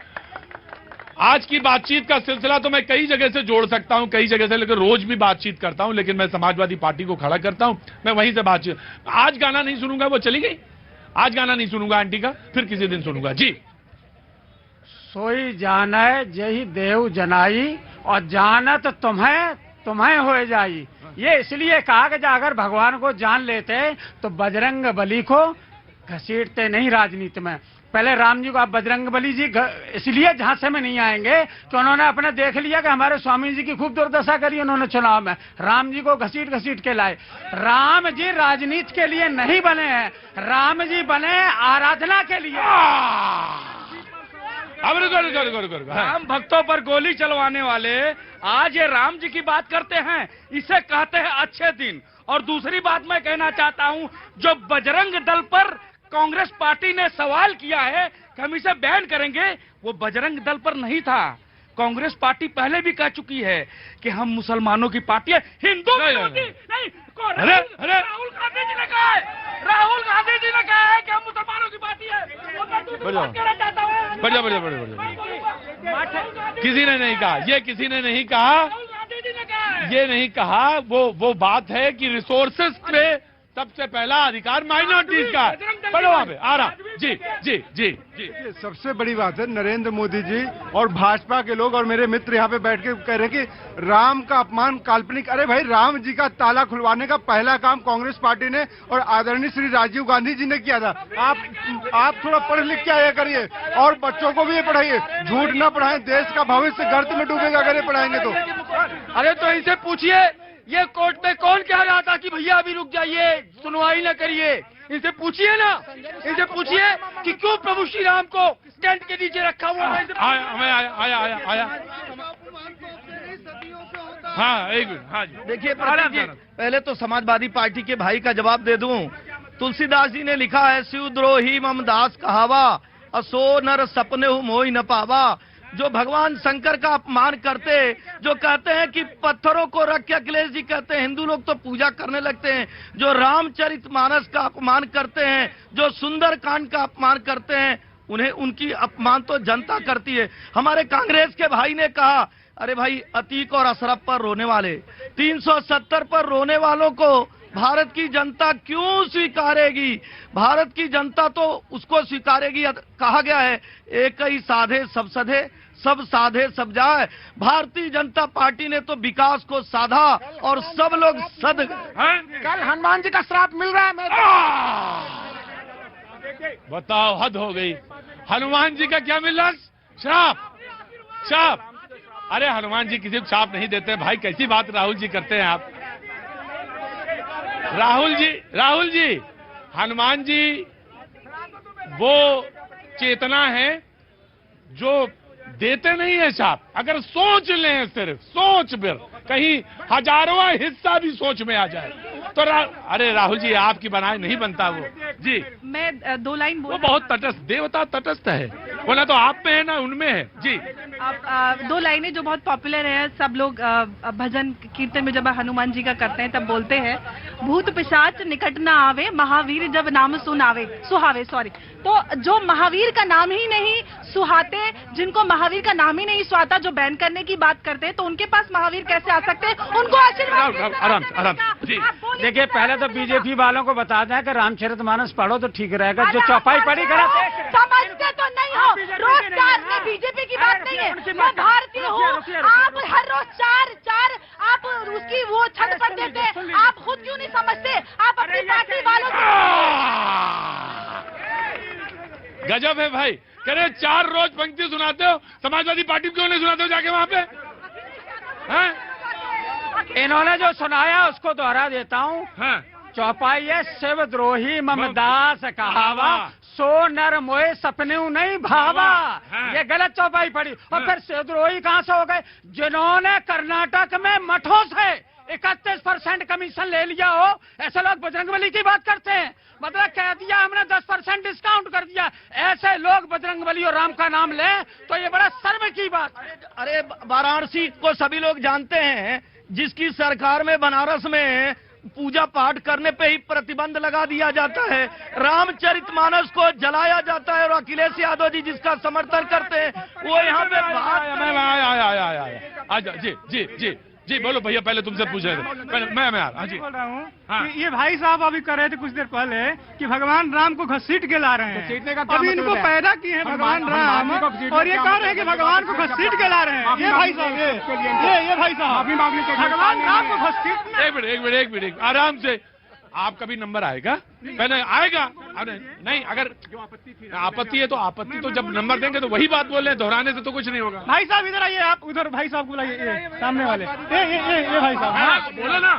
आज की बातचीत का सिलसिला तो मैं कई जगह से जोड़ सकता हूं, कई जगह से, लेकिन रोज भी बातचीत करता हूं, लेकिन मैं समाजवादी पार्टी को खड़ा करता हूं, मैं वहीं से बातचीत। आज गाना नहीं सुनूंगा, वो चली गई। आज गाना नहीं सुनूंगा आंटी का, फिर किसी दिन सुनूंगा। जी। सोई जाने जही देव जनाई और जानत तुम्हें हो जाई। ये इसलिए कहा कि अगर भगवान को जान लेते तो बजरंग बली को घसीटते नहीं राजनीति में। पहले राम जी को, आप बजरंग बली जी इसलिए झांसे में नहीं आएंगे कि उन्होंने अपने देख लिया कि हमारे स्वामी जी की खूब दुर्दशा करी उन्होंने चुनाव में, राम जी को घसीट के लाए। राम जी राजनीति के लिए नहीं बने हैं, राम जी बने आराधना के लिए। राम भक्तों पर गोली चलवाने वाले आज ये राम जी की बात करते हैं, इसे कहते हैं अच्छे दिन। और दूसरी बात मैं कहना चाहता हूं, जो बजरंग दल पर कांग्रेस पार्टी ने सवाल किया है कि हम इसे बैन करेंगे, वो बजरंग दल पर नहीं था। कांग्रेस पार्टी पहले भी कह चुकी है कि हम मुसलमानों की पार्टी है, हिंदू नहीं। राहुल गांधी जी ने कहा है, राहुल गांधी जी ने कहा है कि हम मुसलमानों की पार्टी है। किसी ने नहीं कहा, ये किसी ने नहीं कहा, ये नहीं कहा। वो बात है कि रिसोर्सेस पे सबसे पहला अधिकार माइनॉरिटीज का। पढ़ो वहां पे आ रहा। जी जी जी जी। सबसे बड़ी बात है, नरेंद्र मोदी जी और भाजपा के लोग और मेरे मित्र यहाँ पे बैठ के कह रहे हैं कि राम का अपमान काल्पनिक। अरे भाई, राम जी का ताला खुलवाने का पहला काम कांग्रेस पार्टी ने और आदरणीय श्री राजीव गांधी जी ने किया था। आप थोड़ा पढ़ लिख के आया करिए और बच्चों को भी ये पढ़ाइए। झूठ ना पढ़ाएं, देश का भविष्य गर्त में डूबेगा अगर ये पढ़ाएंगे तो। अरे तो इनसे पूछिए, ये कोर्ट में कौन कह रहा था कि भैया अभी रुक जाइए, सुनवाई न करिए। इनसे पूछिए ना, इनसे पूछिए कि क्यों प्रभु श्री राम को टेंट के नीचे रखा हुआ है। आया। हाँ एक मिनट। हाँ जी देखिए, पहले तो समाजवादी पार्टी के भाई का जवाब दे दूं। तुलसीदास जी ने लिखा है, शिवद्रोही मम दास कहावा, असो नर सपने हूँ मोहि न पावा। जो भगवान शंकर का अपमान करते, जो कहते हैं कि पत्थरों को रख के, अखिलेश जी कहते हैं हिंदू लोग तो पूजा करने लगते हैं, जो रामचरितमानस का अपमान करते हैं, जो सुंदरकांड का अपमान करते हैं, उन्हें उनकी अपमान तो जनता करती है। हमारे कांग्रेस के भाई ने कहा, अरे भाई, अतीक और अशरफ पर रोने वाले, 370 पर रोने वालों को भारत की जनता क्यों स्वीकारेगी? भारत की जनता तो उसको स्वीकारेगी। कहा गया है, एक ही साधे सब सधे, सब साधे सब जाए। भारतीय जनता पार्टी ने तो विकास को साधा और सब लोग सद गए। कल हनुमान जी का श्राप मिल रहा है। बताओ, हद हो गई। हनुमान जी का क्या मिल रहा? श्राप। अरे हनुमान जी किसी को श्राप नहीं देते भाई, कैसी बात राहुल जी करते हैं आप। राहुल जी, हनुमान जी वो चेतना है जो देते नहीं है श्राप। अगर सोच लें, सिर्फ सोच, फिर कहीं हजारों हिस्सा भी सोच में आ जाए तो अरे राहुल जी, आपकी बनाए नहीं बनता वो। जी, मैं 2 लाइन वो बहुत तटस्थ, देवता तटस्थ है, वो ना तो आप में है ना उनमें है। जी, 2 लाइनें जो बहुत पॉपुलर है, सब लोग भजन कीर्तन में जब हनुमान जी का करते हैं तब बोलते हैं, भूत पिशाच निकट न आवे, महावीर जब नाम सुहावे। तो जो महावीर का नाम ही नहीं सुहाते, जिनको महावीर का नाम ही नहीं सुहाता, जो बैन करने की बात करते हैं, तो उनके पास महावीर कैसे आ सकते हैं? उनको आशीर्वाद। आराम। जी, देखिए, पहले तो बीजेपी वालों को बता दें कि रामचरितमानस पढ़ो तो ठीक रहेगा। जो चौपाई पढ़ी समझते तो नहीं हो, रोज 4 में बीजेपी की बात नहीं है, मैं भारतीय हूँ। आप हर रोज 4 आप उसकी वो छत पर देते हैं। आप खुद क्यों नहीं समझते? आप अपनी पार्टी वालों को गजब है भाई। कह रहे 4 रोज पंक्ति सुनाते हो, समाजवादी पार्टी क्यों नहीं सुनाते हो जाके वहां पे? हैं? इन्होंने जो सुनाया उसको दोहरा देता हूँ। हाँ। चौपाई है शिवद्रोही ममदास कहावा, सो नर मोए सपने नहीं भावा। ये गलत चौपाई पड़ी। और फिर शिवद्रोही कहाँ से हो गए? जिन्होंने कर्नाटक में मठों से 31% कमीशन ले लिया हो, ऐसे लोग बजरंगबली की बात करते हैं। मतलब कह दिया हमने 10% डिस्काउंट कर दिया, ऐसे लोग बजरंगबली और राम का नाम लें तो ये बड़ा शर्म की बात। अरे वाराणसी को सभी लोग जानते हैं, जिसकी सरकार में बनारस में पूजा पाठ करने पे ही प्रतिबंध लगा दिया जाता है, रामचरितमानस को जलाया जाता है, और अखिलेश यादव जी जिसका समर्थन करते हैं वो यहाँ पे जी जी जी जी बोलो भैया, पहले तुमसे पूछ रहे थे, पहले मैं हाँ जी बोल रहा हूँ हाँ। कि ये भाई साहब अभी कर रहे थे कुछ देर पहले कि भगवान राम को घसीट के ला रहे हैं। अभी इनको पैदा किए हैं भगवान राम, और ये कह रहे हैं कि भगवान को घसीट के ला रहे हैं। ये भाई साहब ये भाई साहब भगवान राम को घसीट। एक मिनट आराम से। आपका भी नंबर आएगा, पहले आएगा। अरे नहीं, अगर आपत्ति है तो आपत्ति तो जब नंबर देंगे तो वही बात बोल रहे हैं, दोहराने से तो कुछ नहीं होगा। भाई साहब इधर आइए, आप उधर भाई साहब को बुलाइए, सामने वाले ये भाई साहब बोलो ना।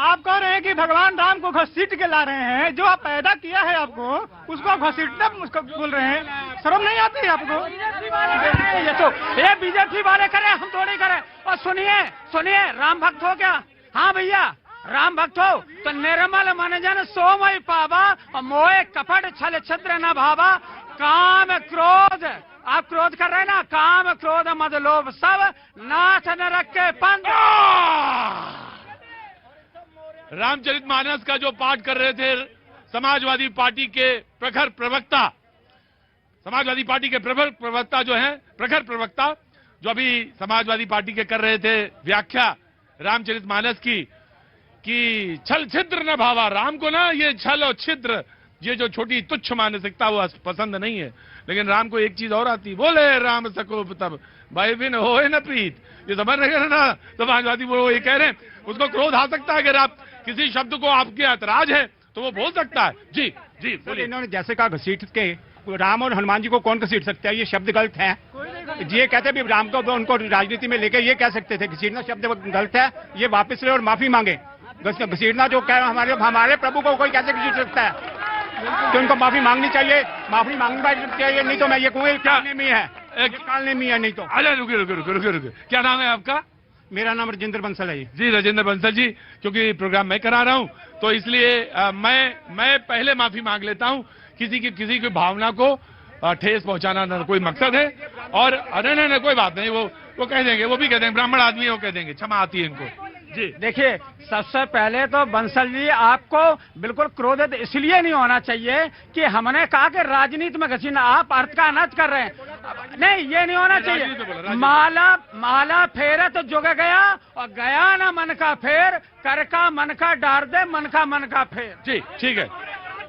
आप कह रहे हैं कि भगवान राम को घसीट के ला रहे हैं, जो आप पैदा किया है आपको उसको घसीटना उसको बोल रहे हैं। शर्म नहीं आती है आपको? ये तो ये बीजेपी वाले करे, हम थोड़ी करे। और सुनिए राम भक्त हो क्या? हाँ भैया, राम भक्त हो तो निर्मल मन जन सोमय पावा, और मोए कपट छल छिद्र न भावा। काम क्रोध, आप क्रोध कर रहे हैं ना, काम क्रोध मद लोभ सब नाथ नरक के पंथ। रामचरितमानस का जो पाठ कर रहे थे समाजवादी पार्टी के प्रखर प्रवक्ता, समाजवादी पार्टी के प्रखर प्रवक्ता जो हैं, प्रखर प्रवक्ता जो अभी समाजवादी पार्टी के कर रहे थे व्याख्या रामचरितमानस की, कि छल छिद्र न भावा। राम को ना ये छल और छिद्र, ये जो छोटी तुच्छ मानसिकता वो पसंद नहीं है। लेकिन राम को एक चीज और आती, बोले राम सकोप तब भाई बिन हो न प्रीत। ये समझ रहे ना समाजवादी, वो ये कह रहे हैं उसको क्रोध आ सकता है। अगर आप किसी शब्द को आपके ऐतराज है तो वो बोल सकता है। जी जी बोलिए। इन्होंने जैसे कहा घसीट के, राम और हनुमान जी को कौन घसीट सकता है? ये शब्द गलत है। ये कहते भी राम को उनको राजनीति में लेके ये कह सकते थे, घसीटना शब्द गलत है, ये वापस ले और माफी मांगे। घसीटना जो कह हमारे प्रभु को कोई कैसे घसीट सकता है? तो उनको माफी मांगनी चाहिए, माफी मांगनी चाहिए, नहीं तो मैं ये कहूँगा कालने में है, कालने में है नहीं तो। अरे रुके, क्या नाम है आपका? मेरा नाम राजेंद्र बंसल है जी राजेंद्र बंसल जी, क्योंकि प्रोग्राम मैं करा रहा हूं तो इसलिए मैं पहले माफी मांग लेता हूं। किसी की भावना को ठेस पहुंचाना न कोई मकसद है। और अरे नहीं कोई बात नहीं, वो कह देंगे, वो भी कह देंगे, ब्राह्मण आदमी वो कह देंगे, क्षमा आती है इनको। जी देखिए, सबसे पहले तो बंसल जी आपको बिल्कुल क्रोधित इसलिए नहीं होना चाहिए कि हमने कहा कि राजनीति में घसीटना, आप अर्थ का अनर्थ कर रहे हैं। नहीं, ये नहीं होना चाहिए। माला फेरे तो जुग गया, और गया ना मन का फेर, कर का मन का डार दे, मन का फेर। जी ठीक है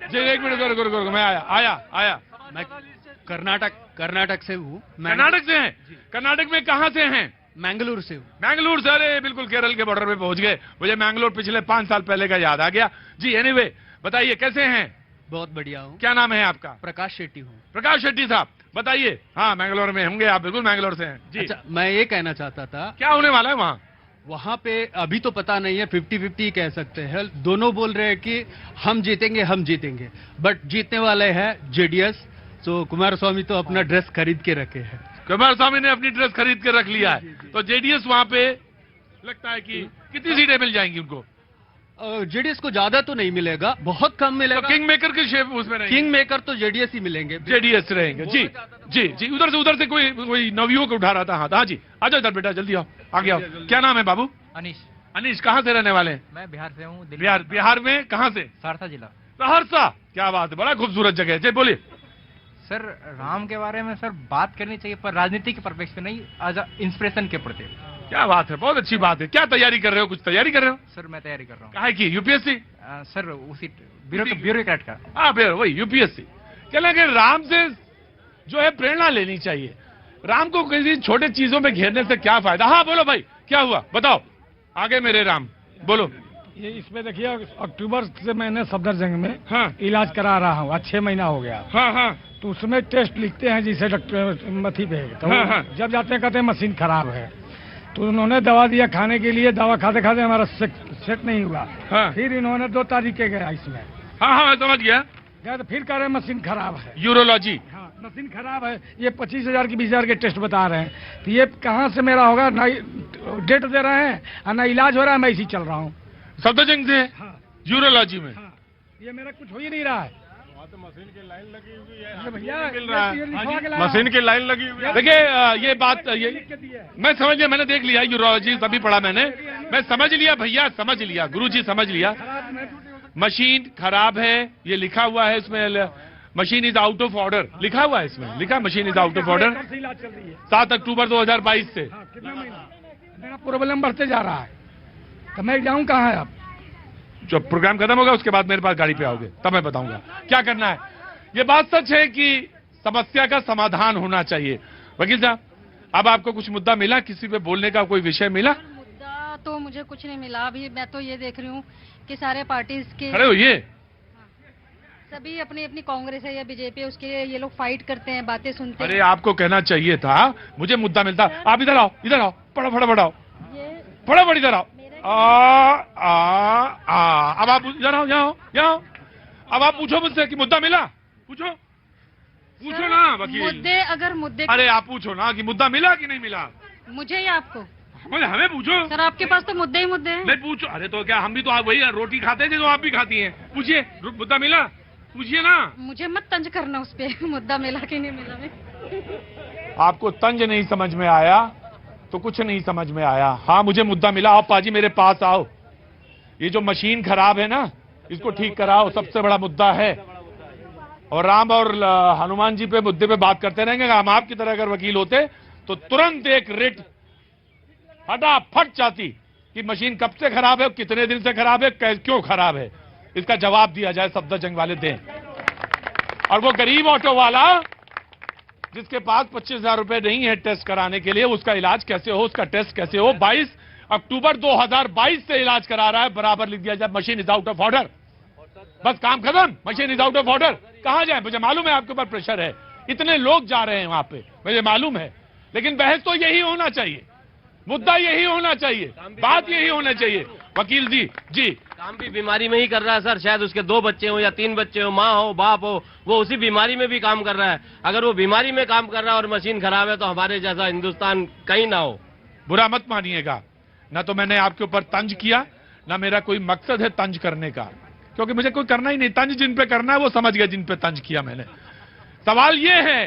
जी, एक मिनट रुको, मैं आया। मैं कर्नाटक से हूँ। कर्नाटक से हैं? कर्नाटक में कहाँ से हैं? मैंगलोर से हूँ। मैंगलोर से? अरे बिल्कुल केरल के बॉर्डर पे पहुंच गए। मुझे मैंगलोर पिछले 5 साल पहले का याद आ गया। जी एनीवे बताइए कैसे हैं? बहुत बढ़िया हूँ। क्या नाम है आपका? प्रकाश शेट्टी हूँ। प्रकाश शेट्टी साहब बताइए। हाँ मैंगलोर में होंगे आप, बिल्कुल मैंगलोर से हैं जी। अच्छा, मैं ये कहना चाहता था, क्या होने वाला है वहाँ पे अभी तो पता नहीं है, 50-50 कह सकते हैं। दोनों बोल रहे हैं कि हम जीतेंगे, बट जीतने वाले हैं जेडीएस। तो कुमारस्वामी तो अपना ड्रेस खरीद के रखे हैं। कुमारस्वामी ने अपनी ड्रेस खरीद के रख लिया है। तो जेडीएस वहाँ पे लगता है कि कितनी सीटें मिल जाएंगी उनको? जेडीएस को ज्यादा तो नहीं मिलेगा, बहुत कम मिलेगा। तो किंग मेकर की शेप उसमें रहेंगे? किंग मेकर तो जेडीएस ही मिलेंगे। जेडीएस रहेंगे जी। उधर से कोई नवयुवक उठा रहा था हाथ। हाँ जी, आ जाओ इधर बेटा, जल्दी आओ, आगे आओ। क्या नाम है बाबू? अनीश। कहाँ से रहने वाले हैं? मैं बिहार से हूँ। बिहार में कहाँ से? सहरसा जिला। सहरसा, क्या बात है, बड़ा खूबसूरत जगह है। जी बोलिए। सर राम के बारे में सर बात करनी चाहिए, पर राजनीति के पर्सपेक्टिव नहीं, एज इंस्पिरेशन के प्रति। क्या बात है, बहुत अच्छी बात है। क्या तैयारी कर रहे हो? कुछ तैयारी कर रहे हो? सर मैं तैयारी कर रहा हूँ। काहे की? यूपीएससी? सर उसी ब्यूरोक्रेट का। हाँ वही यूपीएससी। क्या लगे, राम से जो है प्रेरणा लेनी चाहिए। राम को किसी छोटे चीजों में घेरने से क्या फायदा? हाँ बोलो भाई, क्या हुआ बताओ। आगे मेरे राम बोलो। ये इसमें देखिए अक्टूबर से मैंने सफदरजंग में इलाज करा रहा हूँ, आज 6 महीना हो गया। तो उसमें टेस्ट लिखते हैं जिसे डॉक्टर मथी पे, तो जब जाते हैं कहते हैं मशीन खराब है। तो उन्होंने दवा दिया खाने के लिए, दवा खाते खाते हमारा सेट नहीं हुआ। फिर इन्होंने 2 तारीख के गया इसमें। मैं समझ गया। तो फिर कह रहे हैं मशीन खराब है, यूरोलॉजी। मशीन खराब है। ये 25,000 की 20,000 के टेस्ट बता रहे हैं। तो ये कहाँ से मेरा होगा? ना डेट दे रहे हैं और ना इलाज हो रहा है, मैं इसी चल रहा हूँ सफदरजंग से यूरोलॉजी में। ये मेरा कुछ हो ही नहीं रहा है। मशीन की लाइन लगी हुई है भैया, मिल रहा है, मशीन की लाइन लगी हुई है। देखिए ये बात ये मैं समझ लिया, मैंने देख लिया यूरोलॉजी तभी पढ़ा मैंने, मैं समझ लिया भैया, समझ लिया गुरुजी, समझ लिया। मशीन खराब है ये लिखा हुआ है इसमें, machine is out of order लिखा हुआ है इसमें, लिखा machine is out of order 7 अक्टूबर 2022 से। मेरा प्रॉब्लम बढ़ते जा रहा है, तो मैं जाऊं कहाँ है? अब जब प्रोग्राम खत्म होगा उसके बाद मेरे पास गाड़ी पे आओगे तब मैं बताऊंगा क्या करना है। ये बात सच है कि समस्या का समाधान होना चाहिए। वकील साहब, अब आपको कुछ मुद्दा मिला, किसी पे बोलने का कोई विषय मिला? मुद्दा तो मुझे कुछ नहीं मिला अभी। मैं तो ये देख रही हूँ कि सारे पार्टीज के खड़े होइए, सभी अपनी अपनी कांग्रेस है या बीजेपी है उसके लिए ये लोग फाइट करते हैं, बातें सुनते हैं। अरे आपको कहना चाहिए था मुझे मुद्दा मिलता। आप इधर आओ, इधर आओ, फटाफट आओ, फटाफट इधर आओ। अब आप इधर आओ, यहाँ। अब आप पूछो मुझसे कि मुद्दा मिला, पूछो ना वकील। मुद्दे अगर मुद्दे अरे आप पूछो ना कि मुद्दा मिला कि नहीं मिला, मुझे या आपको? हमें पूछो सर, आपके पास तो मुद्दे ही मुद्दे हैं। नहीं पूछो। अरे तो क्या हम भी तो आप वही रोटी खाते थे जो आप भी खाती हैं। पूछिए, मुद्दा मिला, पूछिए ना। मुझे मत तंज करना उस पे मुद्दा मिला कि नहीं मिला में। आपको तंज नहीं समझ में आया तो कुछ नहीं समझ में आया। हाँ मुझे मुद्दा मिला। आओ पाजी मेरे पास आओ, ये जो मशीन खराब है ना इसको ठीक कराओ, सबसे बड़ा मुद्दा है। और राम और हनुमान जी पे मुद्दे पे बात करते रहेंगे। हम आपकी तरह अगर वकील होते तो तुरंत एक रिट फटाफट जाती कि मशीन कब से खराब है, कितने दिन से खराब है, क्यों खराब है, इसका जवाब दिया जाए, सफदरजंग वाले दें। और वो गरीब ऑटो वाला जिसके पास 25,000 रुपए नहीं है टेस्ट कराने के लिए, उसका इलाज कैसे हो, उसका टेस्ट कैसे हो। 22 अक्टूबर 2022 से इलाज करा रहा है, बराबर लिख दिया जाए machine is out of order, बस काम खत्म, machine is out of order. कहां जाए? मुझे मालूम है आपके ऊपर प्रेशर है, इतने लोग जा रहे हैं वहां पे, मुझे मालूम है, लेकिन बहस तो यही होना चाहिए, मुद्दा यही होना चाहिए, बात यही होना चाहिए। वकील जी काम भी बीमारी में ही कर रहा है सर, शायद उसके 2 बच्चे हो या 3 बच्चे हो, माँ हो बाप हो, वो उसी बीमारी में भी काम कर रहा है। अगर वो बीमारी में काम कर रहा है और मशीन खराब है तो हमारे जैसा हिंदुस्तान कहीं ना हो। बुरा मत मानिएगा, ना तो मैंने आपके ऊपर तंज किया, ना मेरा कोई मकसद है तंज करने का, क्योंकि मुझे कोई करना ही नहीं। तंज जिन पे करना है वो समझ गए जिन पे तंज किया मैंने। सवाल ये है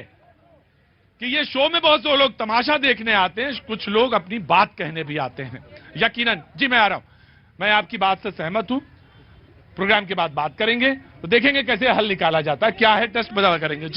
कि ये शो में बहुत से लोग तमाशा देखने आते हैं, कुछ लोग अपनी बात कहने भी आते हैं। यकीनन जी मैं आ रहा हूं, मैं आपकी बात से सहमत हूं। प्रोग्राम के बाद बात करेंगे तो देखेंगे कैसे हल निकाला जाता है, क्या है टेस्ट बता करेंगे।